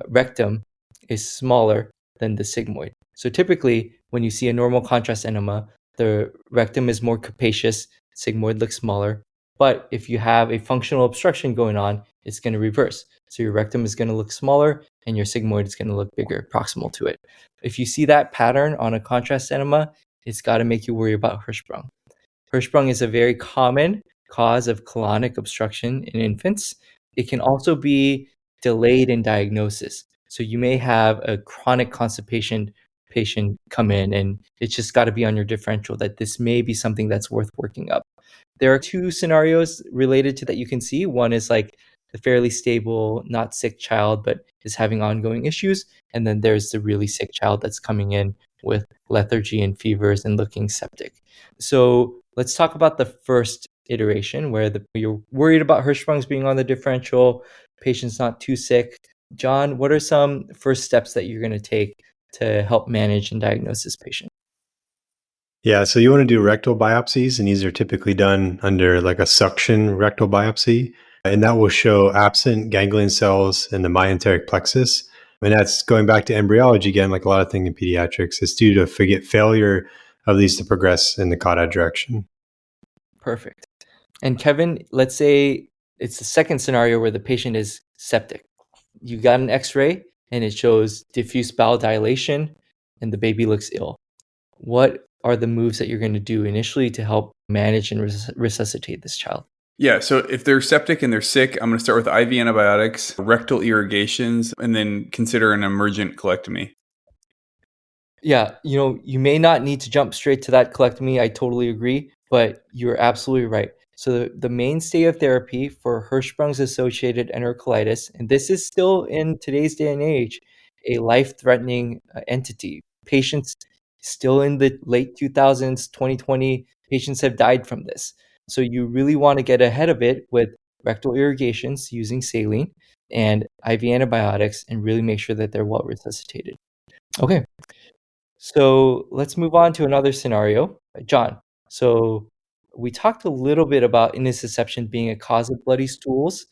rectum is smaller than the sigmoid. So typically, when you see a normal contrast enema, the rectum is more capacious, sigmoid looks smaller. But if you have a functional obstruction going on, it's going to reverse. So your rectum is going to look smaller and your sigmoid is going to look bigger proximal to it. If you see that pattern on a contrast enema, it's got to make you worry about Hirschsprung. Hirschsprung is a very common cause of colonic obstruction in infants. It can also be delayed in diagnosis. So you may have a chronic constipation patient come in, and it's just got to be on your differential that this may be something that's worth working up. There are two scenarios related to that you can see. One is like the fairly stable, not sick child, but is having ongoing issues. And then there's the really sick child that's coming in with lethargy and fevers and looking septic. So let's talk about the first iteration where you're worried about Hirschsprung's being on the differential, patient's not too sick. John, what are some first steps that you're going to take to help manage and diagnose this patient? Yeah, so you want to do rectal biopsies, and these are typically done under like a suction rectal biopsy, and that will show absent ganglion cells in the myenteric plexus. And that's going back to embryology again, like a lot of things in pediatrics. It's due to failure of these to progress in the caudate direction. Perfect. And Kevin, let's say it's the second scenario where the patient is septic. You got an x-ray and it shows diffuse bowel dilation and the baby looks ill. What are the moves that you're going to do initially to help manage and resuscitate this child? Yeah, so if they're septic and they're sick, I'm going to start with IV antibiotics, rectal irrigations, and then consider an emergent colectomy. Yeah, you may not need to jump straight to that colectomy. I totally agree, but you're absolutely right. So the mainstay of therapy for Hirschsprung's associated enterocolitis, and this is still in today's day and age, a life-threatening entity. Patients still in the late 2000s, 2020, patients have died from this. So you really want to get ahead of it with rectal irrigations using saline and IV antibiotics and really make sure that they're well resuscitated. Okay. So let's move on to another scenario. John, so we talked a little bit about intussusception being a cause of bloody stools.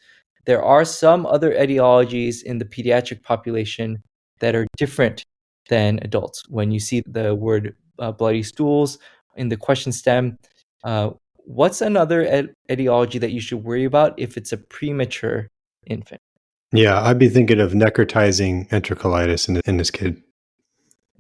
There are some other etiologies in the pediatric population that are different than adults. When you see the word bloody stools in the question stem, what's another etiology that you should worry about if it's a premature infant? Yeah, I'd be thinking of necrotizing enterocolitis in this kid.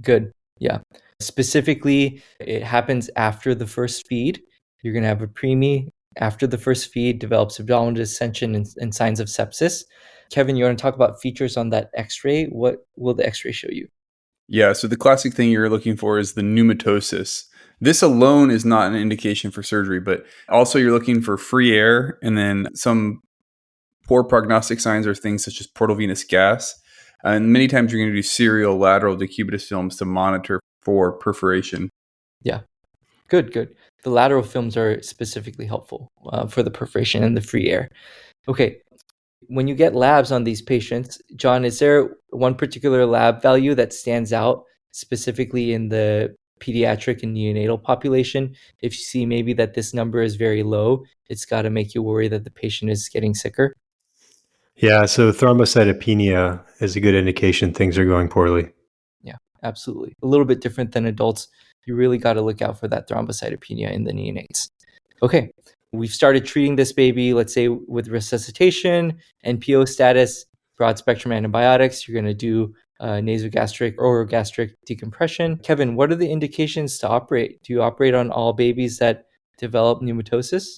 Good. Yeah. Specifically, it happens after the first feed. You're going to have a preemie after the first feed, develops abdominal distension and signs of sepsis. Kevin, you want to talk about features on that x-ray? What will the x-ray show you? Yeah, so the classic thing you're looking for is the pneumatosis. This alone is not an indication for surgery, but also you're looking for free air, and then some poor prognostic signs are things such as portal venous gas. And many times you're going to do serial lateral decubitus films to monitor for perforation. Yeah, good. The lateral films are specifically helpful for the perforation and the free air. Okay, when you get labs on these patients, John, is there one particular lab value that stands out specifically in the pediatric and neonatal population? If you see maybe that this number is very low, it's got to make you worry that the patient is getting sicker. Yeah, so thrombocytopenia is a good indication things are going poorly. Yeah, absolutely. A little bit different than adults. You really got to look out for that thrombocytopenia in the neonates. Okay, we've started treating this baby, let's say with resuscitation, NPO status, broad spectrum antibiotics. You're going to do nasogastric or orogastric decompression. Kevin, what are the indications to operate? Do you operate on all babies that develop pneumatosis?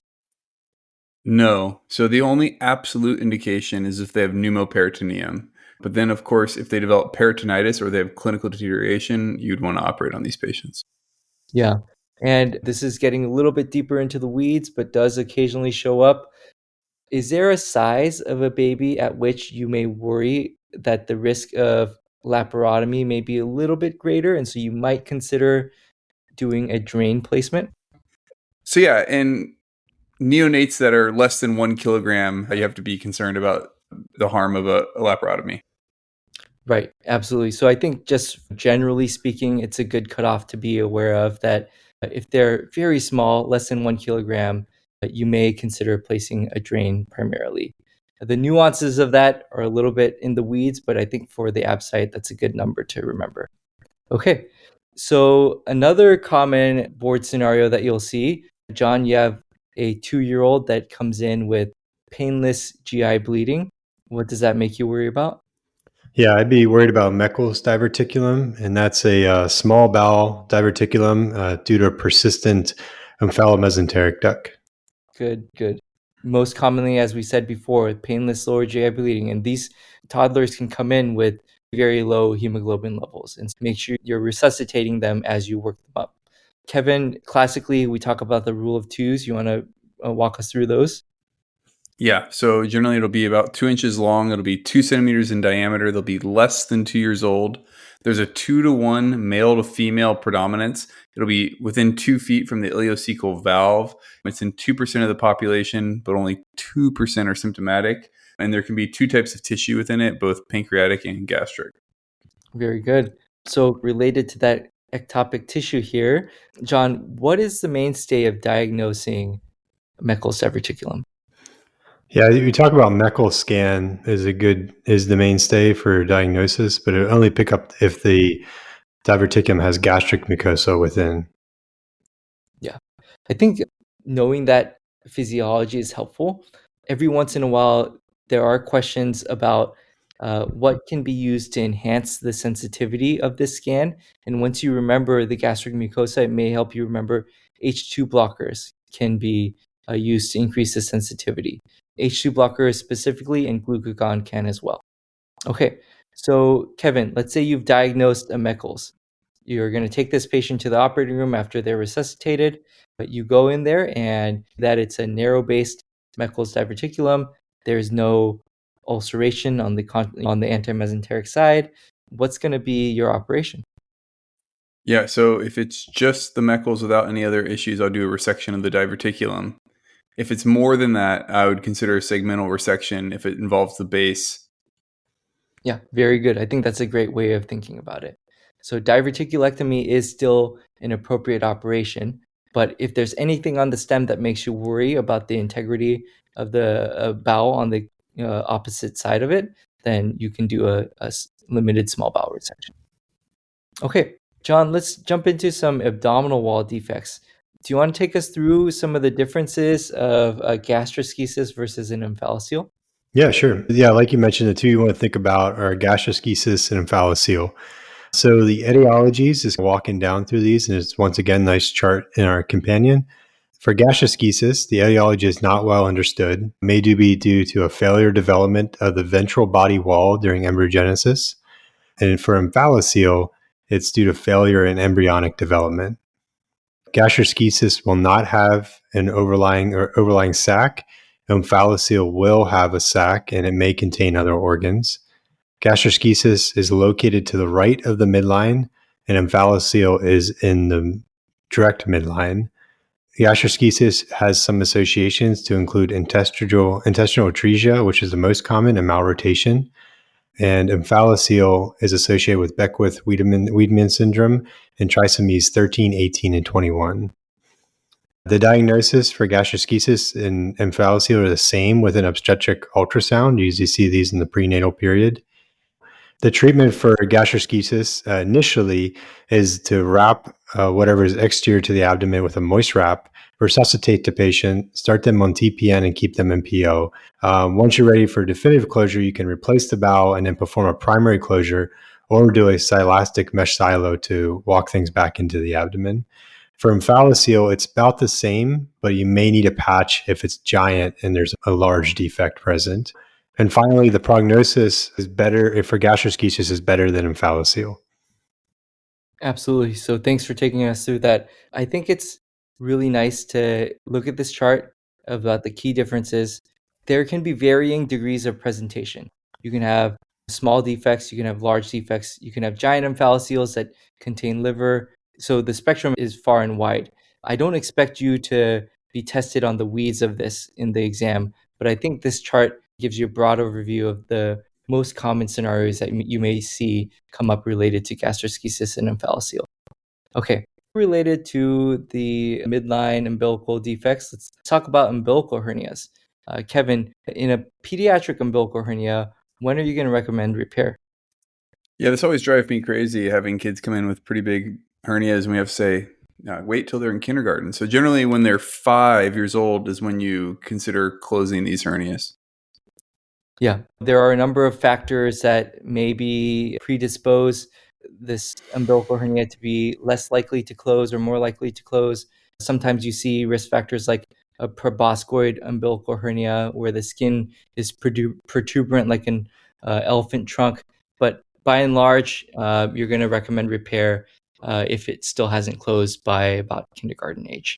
No. So the only absolute indication is if they have pneumoperitoneum. But then, of course, if they develop peritonitis or they have clinical deterioration, you'd want to operate on these patients. Yeah. And this is getting a little bit deeper into the weeds, but does occasionally show up. Is there a size of a baby at which you may worry that the risk of laparotomy may be a little bit greater, and so you might consider doing a drain placement? So yeah, in neonates that are less than 1 kilogram, you have to be concerned about the harm of a laparotomy. Right, absolutely. So I think just generally speaking, it's a good cutoff to be aware of that if they're very small, less than 1 kilogram, you may consider placing a drain primarily. The nuances of that are a little bit in the weeds, but I think for the ABSITE, that's a good number to remember. Okay, so another common board scenario that you'll see, John, you have a 2-year-old that comes in with painless GI bleeding. What does that make you worry about? Yeah, I'd be worried about Meckel's diverticulum, and that's a small bowel diverticulum due to a persistent omphallomesenteric duct. Good, good. Most commonly, as we said before, painless lower GI bleeding. And these toddlers can come in with very low hemoglobin levels. And make sure you're resuscitating them as you work them up. Kevin, classically, we talk about the rule of twos. You want to walk us through those? Yeah, so generally it'll be about 2 inches long. It'll be 2 centimeters in diameter. They'll be less than 2 years old. There's a 2-to-1 male to female predominance. It'll be within 2 feet from the ileocecal valve. It's in 2% of the population, but only 2% are symptomatic. And there can be 2 types of tissue within it, both pancreatic and gastric. Very good. So related to that ectopic tissue here, John, what is the mainstay of diagnosing Meckel's diverticulum? Yeah, you talk about Meckel scan is the mainstay for diagnosis, but it'll only pick up if the diverticulum has gastric mucosa within. Yeah. I think knowing that physiology is helpful. Every once in a while, there are questions about what can be used to enhance the sensitivity of this scan. And once you remember the gastric mucosa, it may help you remember H2 blockers can be used to increase the sensitivity. H2 blockers specifically and glucagon can as well. Okay, so Kevin, let's say you've diagnosed a Meckel's. You're going to take this patient to the operating room after they're resuscitated, but you go in there and that it's a narrow-based Meckel's diverticulum. There's no ulceration on the antimesenteric side. What's going to be your operation? Yeah, so if it's just the Meckel's without any other issues, I'll do a resection of the diverticulum. If it's more than that, I would consider a segmental resection if it involves the base. Yeah, very good. I think that's a great way of thinking about it. So diverticulectomy is still an appropriate operation, but if there's anything on the stem that makes you worry about the integrity of the bowel on the opposite side of it, then you can do a limited small bowel resection. Okay, John, let's jump into some abdominal wall defects. Do you want to take us through some of the differences of a gastroschisis versus an omphalocele? Yeah, sure. Yeah, like you mentioned, the two you want to think about are gastroschisis and omphalocele. So the etiologies is walking down through these, and it's once again nice chart in our companion. For gastroschisis, the etiology is not well understood, may be due to a failure development of the ventral body wall during embryogenesis. And for omphalocele, it's due to failure in embryonic development. Gastroschisis will not have an overlying sac. Omphalocele will have a sac, and it may contain other organs. Gastroschisis is located to the right of the midline, and omphalocele is in the direct midline. Gastroschisis has some associations to include intestinal atresia, which is the most common, and malrotation. And omphalocele is associated with Beckwith-Wiedemann syndrome and trisomies 13, 18, and 21. The diagnosis for gastroschisis and omphalocele are the same with an obstetric ultrasound. You usually see these in the prenatal period. The treatment for gastroschisis initially is to wrap whatever is exterior to the abdomen with a moist wrap, resuscitate the patient, start them on TPN, and keep them in PO. Once you're ready for definitive closure, you can replace the bowel and then perform a primary closure or do a silastic mesh silo to walk things back into the abdomen. For omphalocele, it's about the same, but you may need a patch if it's giant and there's a large defect present. And finally, the prognosis is better for gastroschisis is better than omphalocele. Absolutely. So thanks for taking us through that. I think it's really nice to look at this chart about the key differences. There can be varying degrees of presentation. You can have small defects, you can have large defects, you can have giant omphaloceles that contain liver. So the spectrum is far and wide. I don't expect you to be tested on the weeds of this in the exam, but I think this chart gives you a broad overview of the most common scenarios that you may see come up related to gastroschisis and omphalocele. Okay, related to the midline umbilical defects, let's talk about umbilical hernias. Kevin, in a pediatric umbilical hernia, when are you going to recommend repair? Yeah, this always drives me crazy having kids come in with pretty big hernias, and we have to say, wait till they're in kindergarten. So generally, when they're 5 years old is when you consider closing these hernias. Yeah, there are a number of factors that maybe predispose this umbilical hernia to be less likely to close or more likely to close. Sometimes you see risk factors like a proboscoid umbilical hernia where the skin is protuberant like an elephant trunk. But by and large, you're going to recommend repair if it still hasn't closed by about kindergarten age.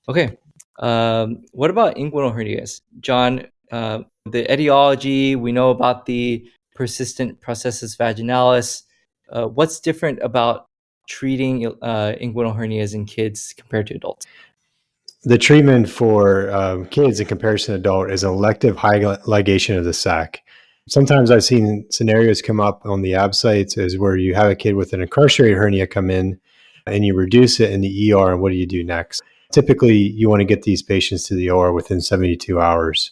Okay. What about inguinal hernias? John, the etiology, we know about the persistent processus vaginalis. What's different about treating inguinal hernias in kids compared to adults? The treatment for kids in comparison to adult is an elective high ligation of the sac. Sometimes I've seen scenarios come up on the ABSITEs is where you have a kid with an incarcerated hernia come in and you reduce it in the ER, and what do you do next? Typically, you want to get these patients to the OR within 72 hours.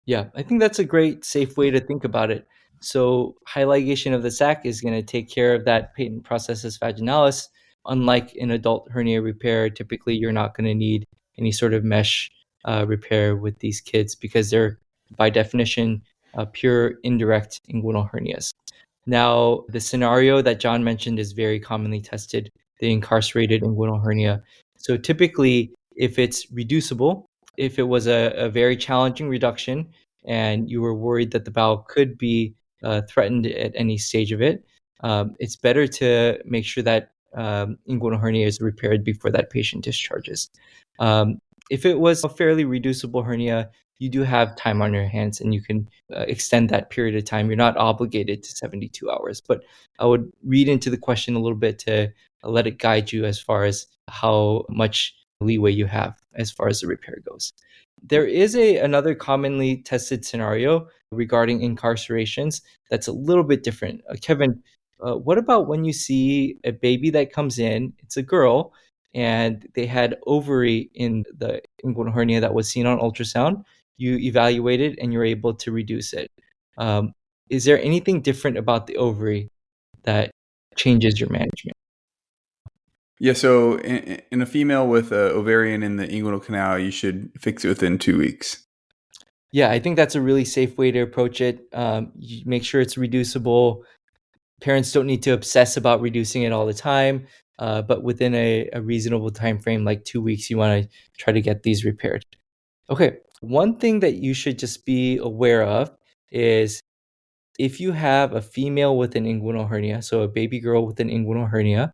Yeah, I think that's a great, safe way to think about it. So, high ligation of the sac is going to take care of that patent processus vaginalis. Unlike an adult hernia repair, typically you're not going to need any sort of mesh repair with these kids because they're, by definition, pure indirect inguinal hernias. Now, the scenario that John mentioned is very commonly tested, the incarcerated inguinal hernia. So typically, if it's reducible, if it was a very challenging reduction and you were worried that the bowel could be threatened at any stage of it, it's better to make sure that inguinal hernia is repaired before that patient discharges. Um, if it was a fairly reducible hernia, you do have time on your hands and you can extend that period of time. You're not obligated to 72 hours, but I would read into the question a little bit to let it guide you as far as how much leeway you have as far as the repair goes. There is another commonly tested scenario regarding incarcerations that's a little bit different. Kevin, what about when you see a baby that comes in, it's a girl, and they had ovary in the inguinal hernia that was seen on ultrasound? You evaluate it and you're able to reduce it. Um, is there anything different about the ovary that changes your management? Yeah, so in a female with ovarian in the inguinal canal, you should fix it within 2 weeks. Yeah, I think that's a really safe way to approach it. You make sure it's reducible. Parents don't need to obsess about reducing it all the time, but within a reasonable time frame, like 2 weeks, you want to try to get these repaired. Okay, one thing that you should just be aware of is if you have a female with an inguinal hernia, so a baby girl with an inguinal hernia,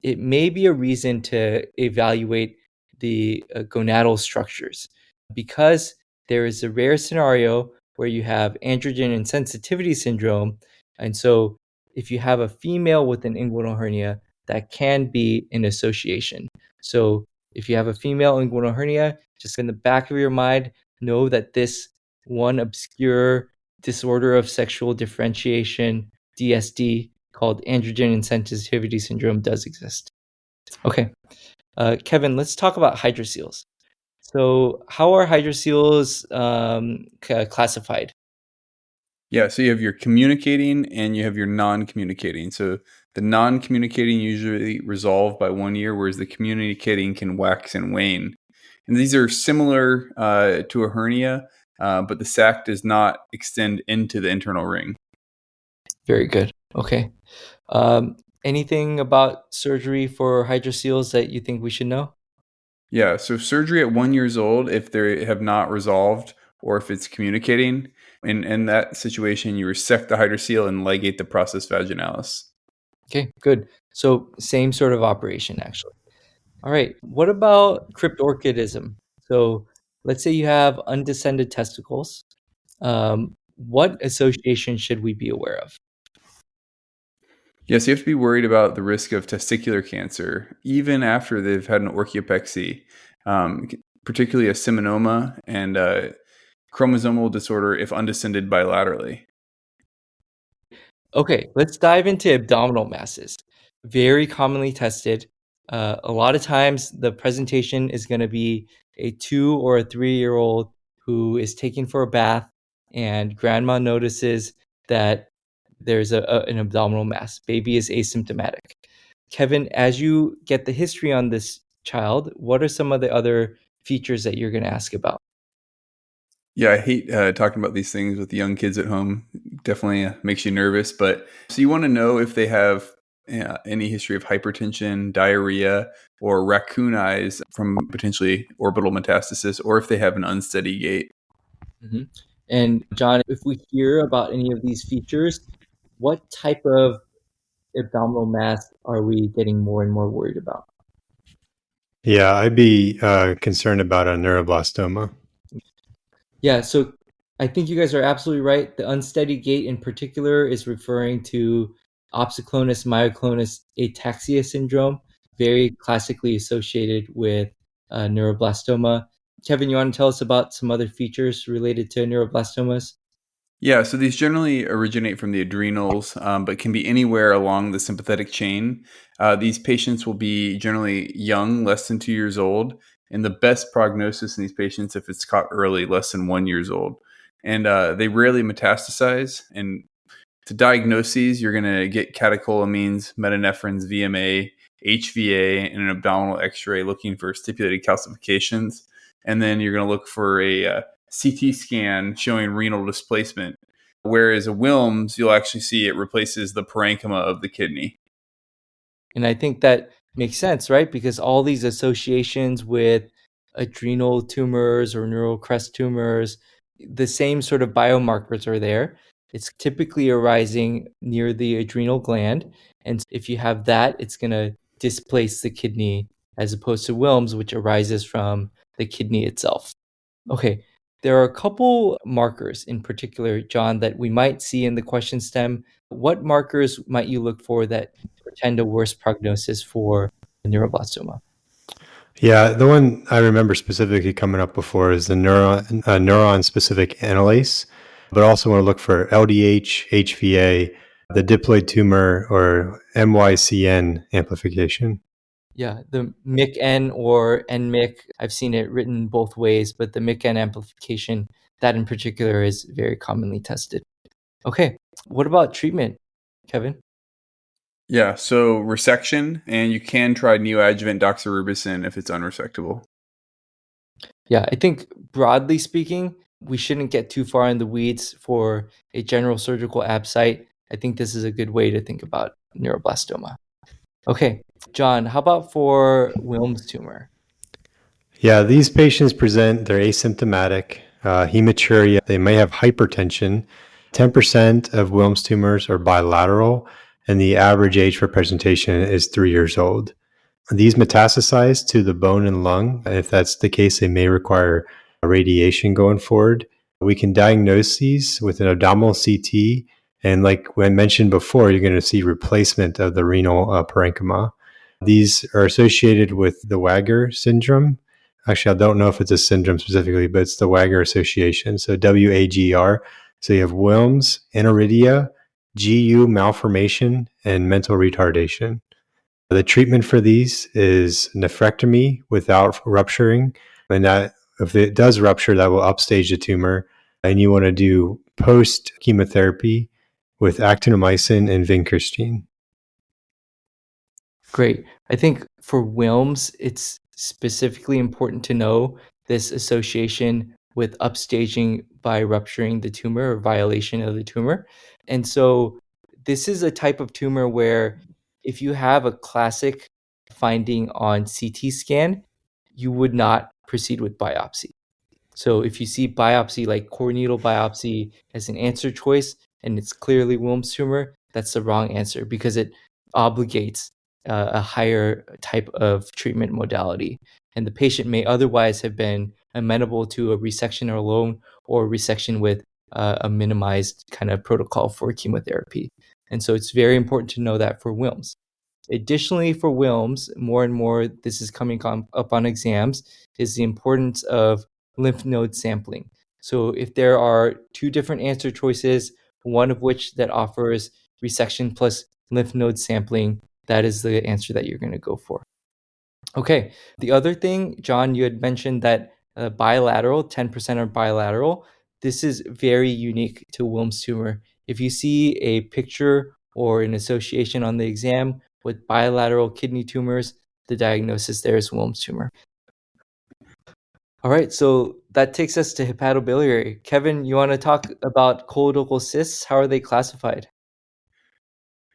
it may be a reason to evaluate the gonadal structures because there is a rare scenario where you have androgen insensitivity syndrome. And so, if you have a female with an inguinal hernia, that can be an association. So, if you have a female inguinal hernia, just in the back of your mind, know that this one obscure disorder of sexual differentiation, DSD, called androgen insensitivity syndrome does exist. Okay. Kevin, let's talk about hydroceles. So, how are hydroceles classified? Yeah, so you have your communicating and you have your non-communicating. So the non-communicating usually resolve by 1 year, whereas the communicating can wax and wane. And these are similar to a hernia, but the sac does not extend into the internal ring. Very good. Okay. Um, Anything about surgery for hydroceles that you think we should know? Yeah, so surgery at 1 year old, if they have not resolved or if it's communicating, In that situation, you resect the hydrocele and ligate the process vaginalis. Okay, good. So same sort of operation, actually. All right. What about cryptorchidism? So let's say you have undescended testicles. What association should we be aware of? Yes, you have to be worried about the risk of testicular cancer, even after they've had an orchiopexy, particularly a seminoma and chromosomal disorder if undescended bilaterally. Okay, let's dive into abdominal masses. Very commonly tested. A lot of times, the presentation is going to be a 2 or a 3-year-old who is taken for a bath, and grandma notices that there's an abdominal mass. Baby is asymptomatic. Kevin, as you get the history on this child, what are some of the other features that you're going to ask about? Yeah, I hate talking about these things with young kids at home. Definitely makes you nervous. But so you want to know if they have any history of hypertension, diarrhea, or raccoon eyes from potentially orbital metastasis, or if they have an unsteady gait. hmm And John, if we hear about any of these features, what type of abdominal mass are we getting more and more worried about? Yeah, I'd be concerned about a neuroblastoma. Yeah, so I think you guys are absolutely right. The unsteady gait in particular is referring to opsoclonus myoclonus ataxia syndrome, very classically associated with neuroblastoma. Kevin, you want to tell us about some other features related to neuroblastomas? Yeah, so these generally originate from the adrenals, but can be anywhere along the sympathetic chain. These patients will be generally young, less than 2 years old, and the best prognosis in these patients, if it's caught early, less than 1 years old. And they rarely metastasize. And to diagnose these, you're going to get catecholamines, metanephrines, VMA, HVA, and an abdominal X-ray looking for stipulated calcifications. And then you're going to look for a CT scan showing renal displacement. Whereas a Wilms, you'll actually see it replaces the parenchyma of the kidney. And I think that makes sense, right? Because all these associations with adrenal tumors or neural crest tumors, the same sort of biomarkers are there. It's typically arising near the adrenal gland. And if you have that, it's going to displace the kidney as opposed to Wilms, which arises from the kidney itself. Okay. There are a couple markers in particular, John, that we might see in the question stem. What markers might you look for that portend a worse prognosis for neuroblastoma? Yeah, the one I remember specifically coming up before is the neuron-specific analase, but also want to look for LDH, HVA, the diploid tumor, or MYCN amplification. Yeah, the MYC-N or NMYC, I've seen it written both ways, but the MYC-N amplification, that in particular is very commonly tested. Okay, what about treatment, Kevin? Yeah, so resection, and you can try neoadjuvant doxorubicin if it's unresectable. Yeah, I think broadly speaking, we shouldn't get too far in the weeds for a general surgical absite. I think this is a good way to think about neuroblastoma. Okay, John, how about for Wilms tumor? Yeah, these patients present, they're asymptomatic, hematuria, they may have hypertension. 10% of Wilms tumors are bilateral, and the average age for presentation is 3 years old. These metastasize to the bone and lung. If that's the case, they may require radiation going forward. We can diagnose these with an abdominal CT. And like I mentioned before, you're going to see replacement of the renal parenchyma. These are associated with the Wagner syndrome. Actually, I don't know if it's a syndrome specifically, but it's the Wagner association. So WAGR. So you have Wilms, aniridia, GU malformation, and mental retardation. The treatment for these is nephrectomy without rupturing. And that, if it does rupture, that will upstage the tumor. And you want to do post chemotherapy with actinomycin and vincristine. Great. I think for Wilms, it's specifically important to know this association with upstaging by rupturing the tumor or violation of the tumor. And so this is a type of tumor where if you have a classic finding on CT scan, you would not proceed with biopsy. So if you see biopsy like core needle biopsy as an answer choice and it's clearly Wilms tumor, that's the wrong answer because it obligates a higher type of treatment modality. And the patient may otherwise have been amenable to a resection alone or resection with a minimized kind of protocol for chemotherapy. And so it's very important to know that for Wilms. Additionally, for Wilms, more and more this is coming up on exams, is the importance of lymph node sampling. So if there are two different answer choices, one of which that offers resection plus lymph node sampling, that is the answer that you're going to go for. Okay, the other thing, John, you had mentioned that bilateral, 10% are bilateral. This is very unique to Wilms tumor. If you see a picture or an association on the exam with bilateral kidney tumors, the diagnosis there is Wilms tumor. All right, so that takes us to hepatobiliary. Kevin, you want to talk about colorectal cysts? How are they classified?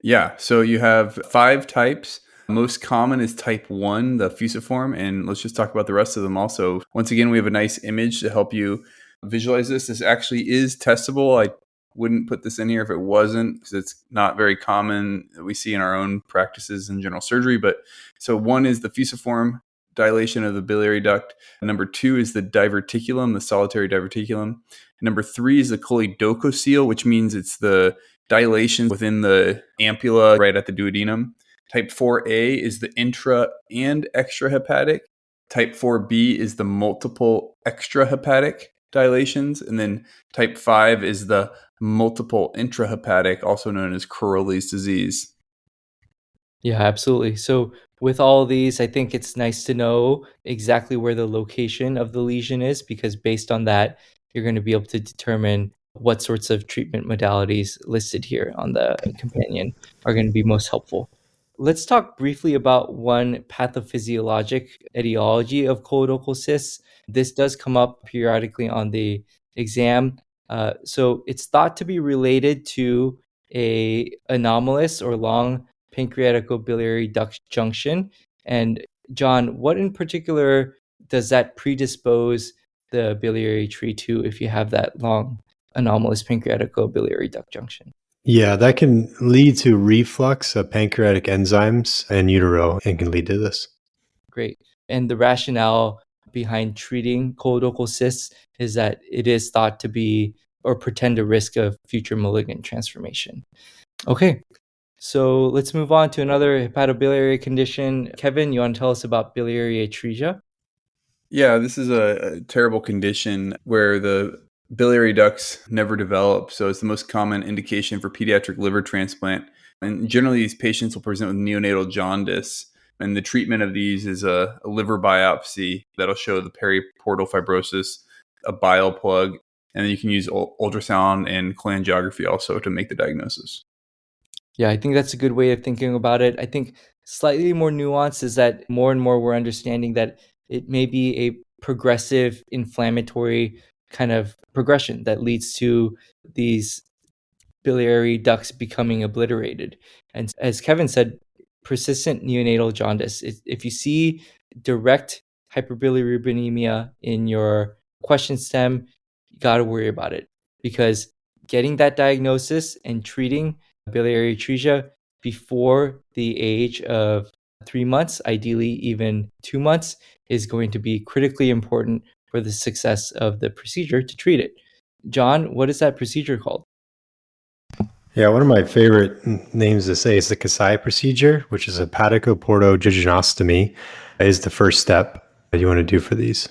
Yeah, so you have 5 types. Most common is type 1, the fusiform, and let's just talk about the rest of them also. Once again, we have a nice image to help you visualize this. This actually is testable. I wouldn't put this in here if it wasn't, because it's not very common that we see in our own practices in general surgery. But so 1 is the fusiform dilation of the biliary duct. Number 2 is the diverticulum, the solitary diverticulum. Number 3 is the choledococele, which means it's the dilation within the ampulla right at the duodenum. Type 4A is the intra and extrahepatic. Type 4B is the multiple extrahepatic dilations. And then type 5 is the multiple intrahepatic, also known as Crowley's disease. Yeah, absolutely. So with all these, I think it's nice to know exactly where the location of the lesion is, because based on that, you're going to be able to determine what sorts of treatment modalities listed here on the companion are going to be most helpful. Let's talk briefly about one pathophysiologic etiology of colorectal cysts. This does come up periodically on the exam. So it's thought to be related to a anomalous or long pancreaticobiliary duct junction. And John, what in particular does that predispose the biliary tree to if you have that long anomalous pancreaticobiliary duct junction? Yeah, that can lead to reflux of pancreatic enzymes in utero and can lead to this. Great. And the rationale behind treating colorectal cysts is that it is thought to be or pretend a risk of future malignant transformation. Okay, so let's move on to another hepatobiliary condition. Kevin, you want to tell us about biliary atresia? Yeah, this is a terrible condition where the biliary ducts never develop. So it's the most common indication for pediatric liver transplant. And generally, these patients will present with neonatal jaundice. And the treatment of these is a liver biopsy that'll show the periportal fibrosis, a bile plug, and then you can use ultrasound and cholangiography also to make the diagnosis. Yeah, I think that's a good way of thinking about it. I think slightly more nuanced is that more and more we're understanding that it may be a progressive inflammatory kind of progression that leads to these biliary ducts becoming obliterated. And as Kevin said, persistent neonatal jaundice. If you see direct hyperbilirubinemia in your question stem, you got to worry about it, because getting that diagnosis and treating biliary atresia before the age of 3 months, ideally even 2 months, is going to be critically important for the success of the procedure to treat it. John, what is that procedure called? Yeah, one of my favorite names to say is the Kasai procedure, which is hepaticoportojejunostomy, is the first step that you want to do for these.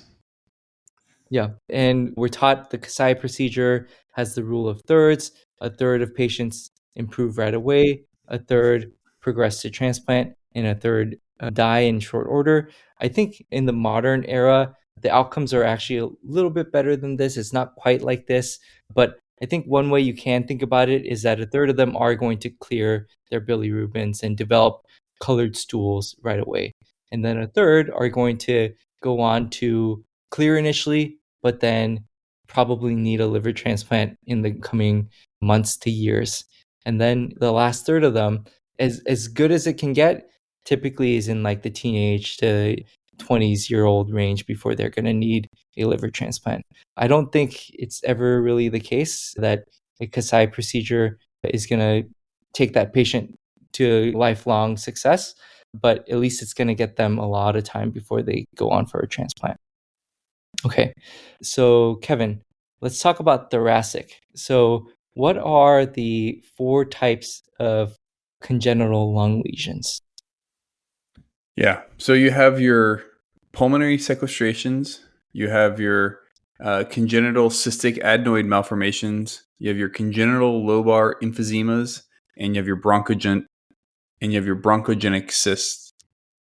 Yeah, and we're taught the Kasai procedure has the rule of thirds. A third of patients improve right away, a third progress to transplant, and a third die in short order. I think in the modern era, the outcomes are actually a little bit better than this. It's not quite like this, but I think one way you can think about it is that a third of them are going to clear their bilirubins and develop colored stools right away. And then a third are going to go on to clear initially, but then probably need a liver transplant in the coming months to years. And then the last third of them, as good as it can get, typically is in like the teenage to 20s-year-old range before they're going to need a liver transplant. I don't think it's ever really the case that a Kasai procedure is going to take that patient to lifelong success, but at least it's going to get them a lot of time before they go on for a transplant. Okay, so Kevin, let's talk about thoracic. So what are the 4 types of congenital lung lesions? Yeah. So you have your pulmonary sequestrations, you have your congenital cystic adenoid malformations, you have your congenital lobar emphysemas, and you have your bronchogenic cysts.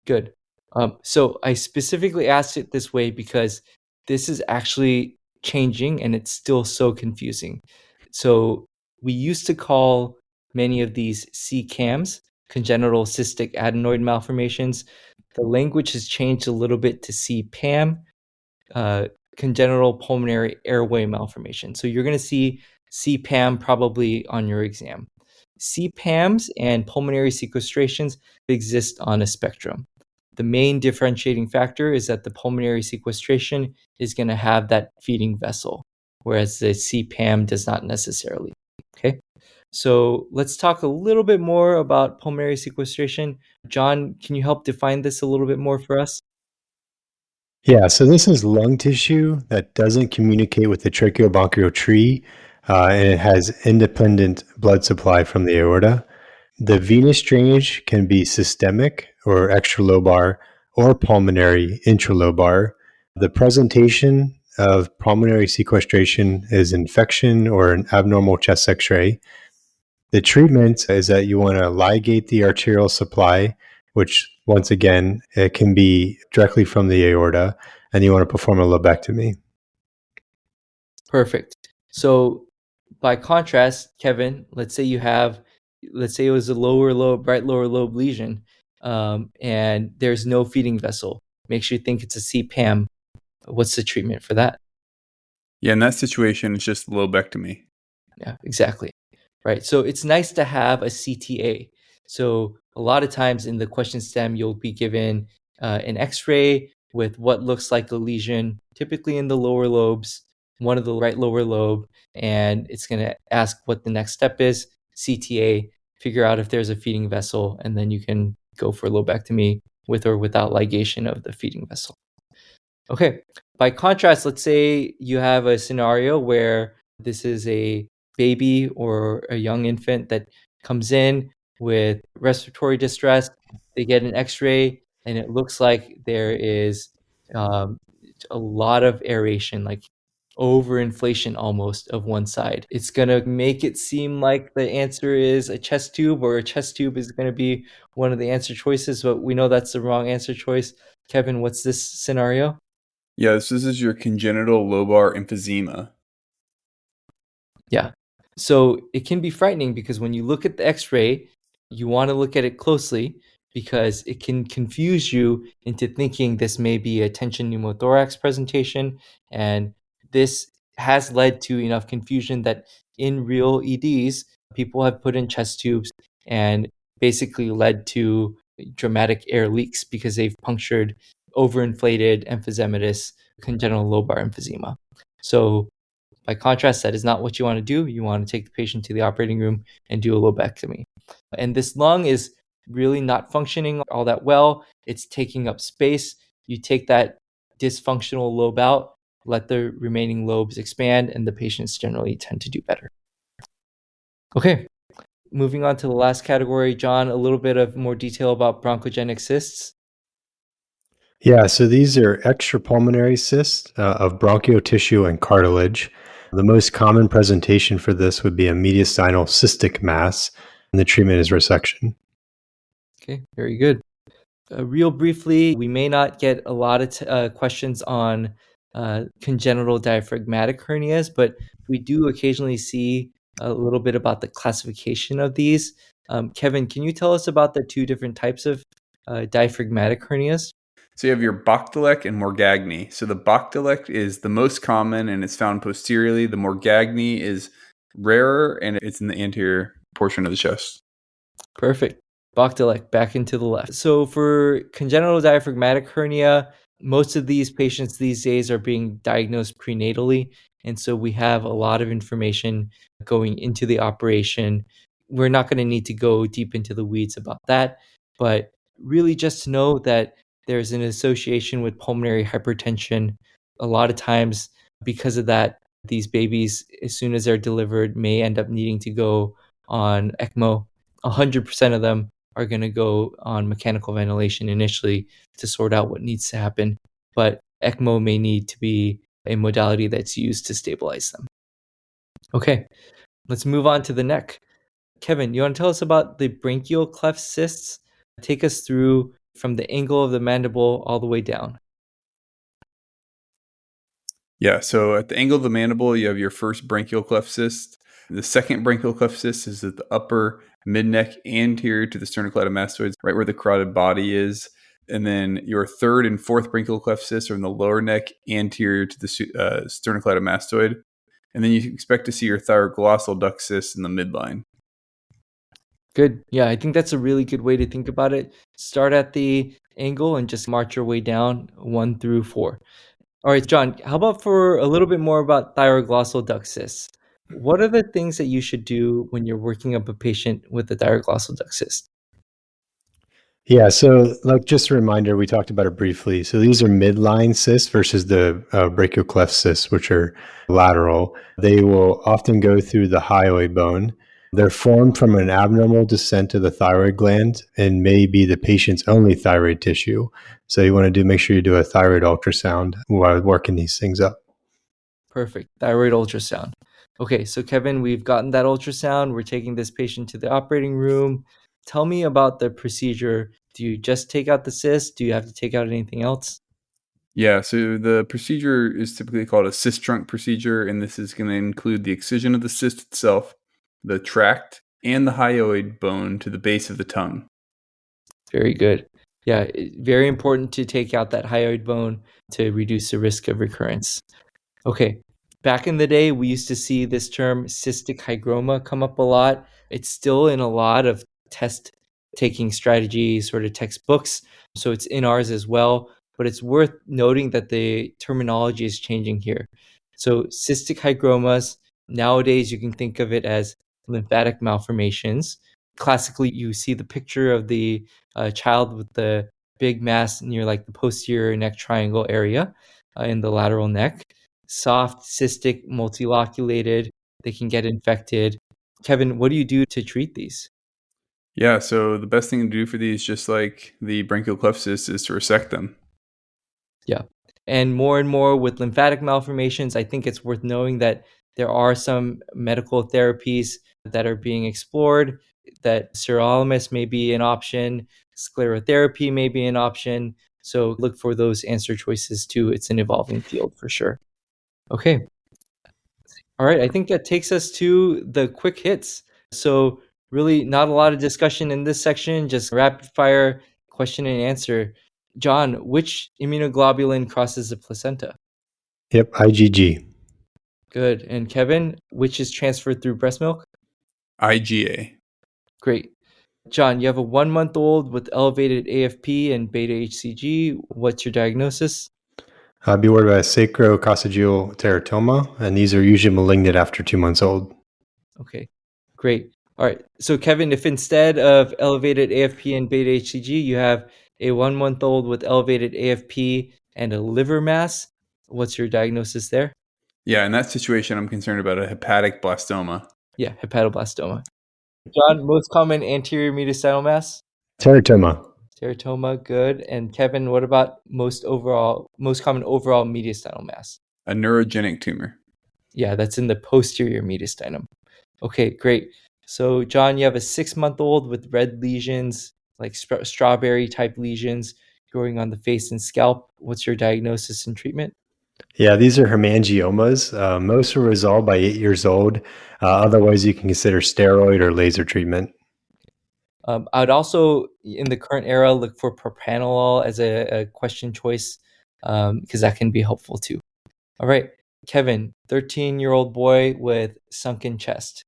Good. So I specifically asked it this way because this is actually changing and it's still so confusing. So we used to call many of these CCAMs, congenital cystic adenoid malformations. The language has changed a little bit to CPAM, uh, congenital pulmonary airway malformation. So you're going to see CPAM probably on your exam. CPAMs and pulmonary sequestrations exist on a spectrum. The main differentiating factor is that the pulmonary sequestration is going to have that feeding vessel, whereas the CPAM does not necessarily. Okay, so let's talk a little bit more about pulmonary sequestration. John, can you help define this a little bit more for us? Yeah, so this is lung tissue that doesn't communicate with the tracheobronchial tree, and it has independent blood supply from the aorta. The venous drainage can be systemic or extralobar or pulmonary intralobar. The presentation of pulmonary sequestration is infection or an abnormal chest x-ray. The treatment is that you want to ligate the arterial supply, which once again, it can be directly from the aorta, and you want to perform a lobectomy. Perfect. So by contrast, Kevin, let's say it was a lower lobe, right lower lobe lesion, and there's no feeding vessel. Makes you think it's a CPAM. What's the treatment for that? Yeah, in that situation, it's just lobectomy. Yeah, exactly. Right. So it's nice to have a CTA. So a lot of times in the question stem, you'll be given an X-ray with what looks like a lesion, typically in the lower lobes, one of the right lower lobe, and it's going to ask what the next step is, CTA, figure out if there's a feeding vessel, and then you can go for lobectomy with or without ligation of the feeding vessel. Okay. By contrast, let's say you have a scenario where this is a baby or a young infant that comes in with respiratory distress. They get an X-ray, and it looks like there is um, a lot of aeration, like overinflation almost of one side. It's going to make it seem like the answer is a chest tube, or a chest tube is going to be one of the answer choices, but we know that's the wrong answer choice. Kevin, what's this scenario? Yeah, this is your congenital lobar emphysema. Yeah. So it can be frightening because when you look at the X-ray, you want to look at it closely because it can confuse you into thinking this may be a tension pneumothorax presentation. And this has led to enough confusion that in real EDs, people have put in chest tubes and basically led to dramatic air leaks because they've punctured overinflated emphysematous congenital lobar emphysema. So by contrast, that is not what you want to do. You want to take the patient to the operating room and do a lobectomy. And this lung is really not functioning all that well. It's taking up space. You take that dysfunctional lobe out, let the remaining lobes expand, and the patients generally tend to do better. Okay, moving on to the last category, John, a little bit of more detail about bronchogenic cysts. Yeah, so these are extrapulmonary cysts of bronchial tissue and cartilage. The most common presentation for this would be a mediastinal cystic mass, and the treatment is resection. Okay, very good. Real briefly, we may not get a lot of questions on congenital diaphragmatic hernias, but we do occasionally see a little bit about the classification of these. Kevin, can you tell us about the 2 different types of diaphragmatic hernias? So you have your Bactolec and Morgagni. So the Bactolec is the most common and it's found posteriorly. The Morgagni is rarer and it's in the anterior portion of the chest. Perfect. Bokdelek back into the left. So for congenital diaphragmatic hernia, most of these patients these days are being diagnosed prenatally. And so we have a lot of information going into the operation. We're not going to need to go deep into the weeds about that, but really just to know that there's an association with pulmonary hypertension. A lot of times, because of that, these babies, as soon as they're delivered, may end up needing to go on ECMO. 100% of them are going to go on mechanical ventilation initially to sort out what needs to happen. But ECMO may need to be a modality that's used to stabilize them. Okay, let's move on to the neck. Kevin, you want to tell us about the branchial cleft cysts? Take us through from the angle of the mandible all the way down. Yeah, so at the angle of the mandible, you have your first branchial cleft cyst. The second branchial cleft cyst is at the upper mid-neck anterior to the sternocleidomastoids, right where the carotid body is. And then your third and fourth branchial cleft cysts are in the lower neck anterior to the sternocleidomastoid. And then you expect to see your thyroglossal duct cyst in the midline. Good. Yeah, I think that's a really good way to think about it. Start at the angle and just march your way down 1 through 4. All right, John, how about for a little bit more about thyroglossal duct cysts? What are the things that you should do when you're working up a patient with a thyroglossal duct cyst? Yeah, so like just a reminder, we talked about it briefly. So these are midline cysts versus the brachial cleft cysts, which are lateral. They will often go through the hyoid bone. They're formed from an abnormal descent of the thyroid gland and may be the patient's only thyroid tissue. So you want to make sure you do a thyroid ultrasound while working these things up. Perfect. Thyroid ultrasound. Okay, so Kevin, we've gotten that ultrasound. We're taking this patient to the operating room. Tell me about the procedure. Do you just take out the cyst? Do you have to take out anything else? Yeah, so the procedure is typically called a cyst trunk procedure, and this is going to include the excision of the cyst itself, the tract, and the hyoid bone to the base of the tongue. Very good. Yeah, very important to take out that hyoid bone to reduce the risk of recurrence. Okay, back in the day, we used to see this term cystic hygroma come up a lot. It's still in a lot of test taking strategy sort of textbooks, so it's in ours as well. But it's worth noting that the terminology is changing here. So cystic hygromas, nowadays you can think of it as lymphatic malformations. Classically, you see the picture of the child with the big mass near like the posterior neck triangle area in the lateral neck. Soft, cystic, multiloculated, they can get infected. Kevin, what do you do to treat these? Yeah, so the best thing to do for these, just like the branchial cleft cysts, is to resect them. Yeah. And more with lymphatic malformations, I think it's worth knowing that there are some medical therapies that are being explored, that sirolimus may be an option, sclerotherapy may be an option. So look for those answer choices too. It's an evolving field for sure. Okay. All right. I think that takes us to the quick hits. So really not a lot of discussion in this section, just rapid fire question and answer. John, which immunoglobulin crosses the placenta? Yep, IgG. Good. And Kevin, which is transferred through breast milk? IgA. Great. John, you have a 1-month-old with elevated AFP and beta HCG. What's your diagnosis? Be worried about sacrococcygeal teratoma, and these are usually malignant after 2 months old. Okay, great. All right. So, Kevin, if instead of elevated AFP and beta HCG, you have a 1-month-old with elevated AFP and a liver mass, what's your diagnosis there? Yeah, in that situation, I'm concerned about a hepatic blastoma. Yeah, hepatoblastoma. John, most common anterior mediastinal mass? Teratoma. Teratoma, good. And Kevin, what about most common overall mediastinal mass? A neurogenic tumor. Yeah, that's in the posterior mediastinum. Okay, great. So, John, you have a 6-month-old with red lesions, like strawberry type lesions growing on the face and scalp. What's your diagnosis and treatment? Yeah, these are hemangiomas. Most are resolved by 8 years old. Otherwise, you can consider steroid or laser treatment. I would also, in the current era, look for propranolol as a question choice because that can be helpful too. All right, Kevin, 13-year-old boy with sunken chest.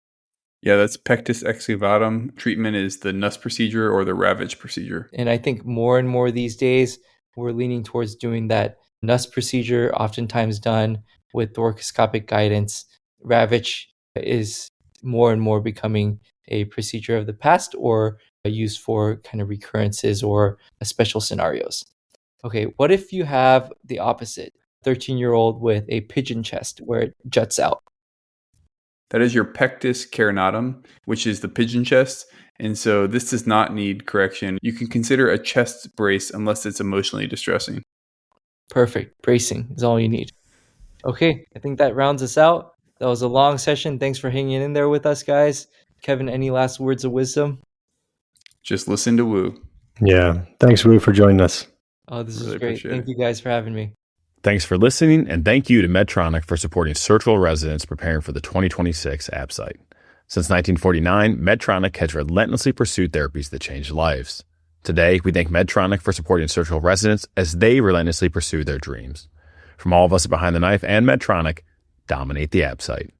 Yeah, that's pectus excavatum. Treatment is the Nuss procedure or the Ravitch procedure. And I think more and more these days, we're leaning towards doing that Nuss procedure, oftentimes done with thoracoscopic guidance. Ravitch is more and more becoming a procedure of the past or used for kind of recurrences or special scenarios. Okay, what if you have the opposite? 13-year-old with a pigeon chest where it juts out. That is your pectus carinatum, which is the pigeon chest. And so this does not need correction. You can consider a chest brace unless it's emotionally distressing. Perfect. Bracing is all you need. Okay, I think that rounds us out. That was a long session. Thanks for hanging in there with us, guys. Kevin, any last words of wisdom? Just listen to Woo. Yeah. Thanks, Wu, for joining us. Oh, this Really is great. appreciate Thank it. you guys for having me. Thanks for listening, and thank you to Medtronic for supporting surgical residents preparing for the 2026 ABSITE. Since 1949, Medtronic has relentlessly pursued therapies that change lives. Today, we thank Medtronic for supporting surgical residents as they relentlessly pursue their dreams. From all of us at Behind the Knife and Medtronic, dominate the ABSITE.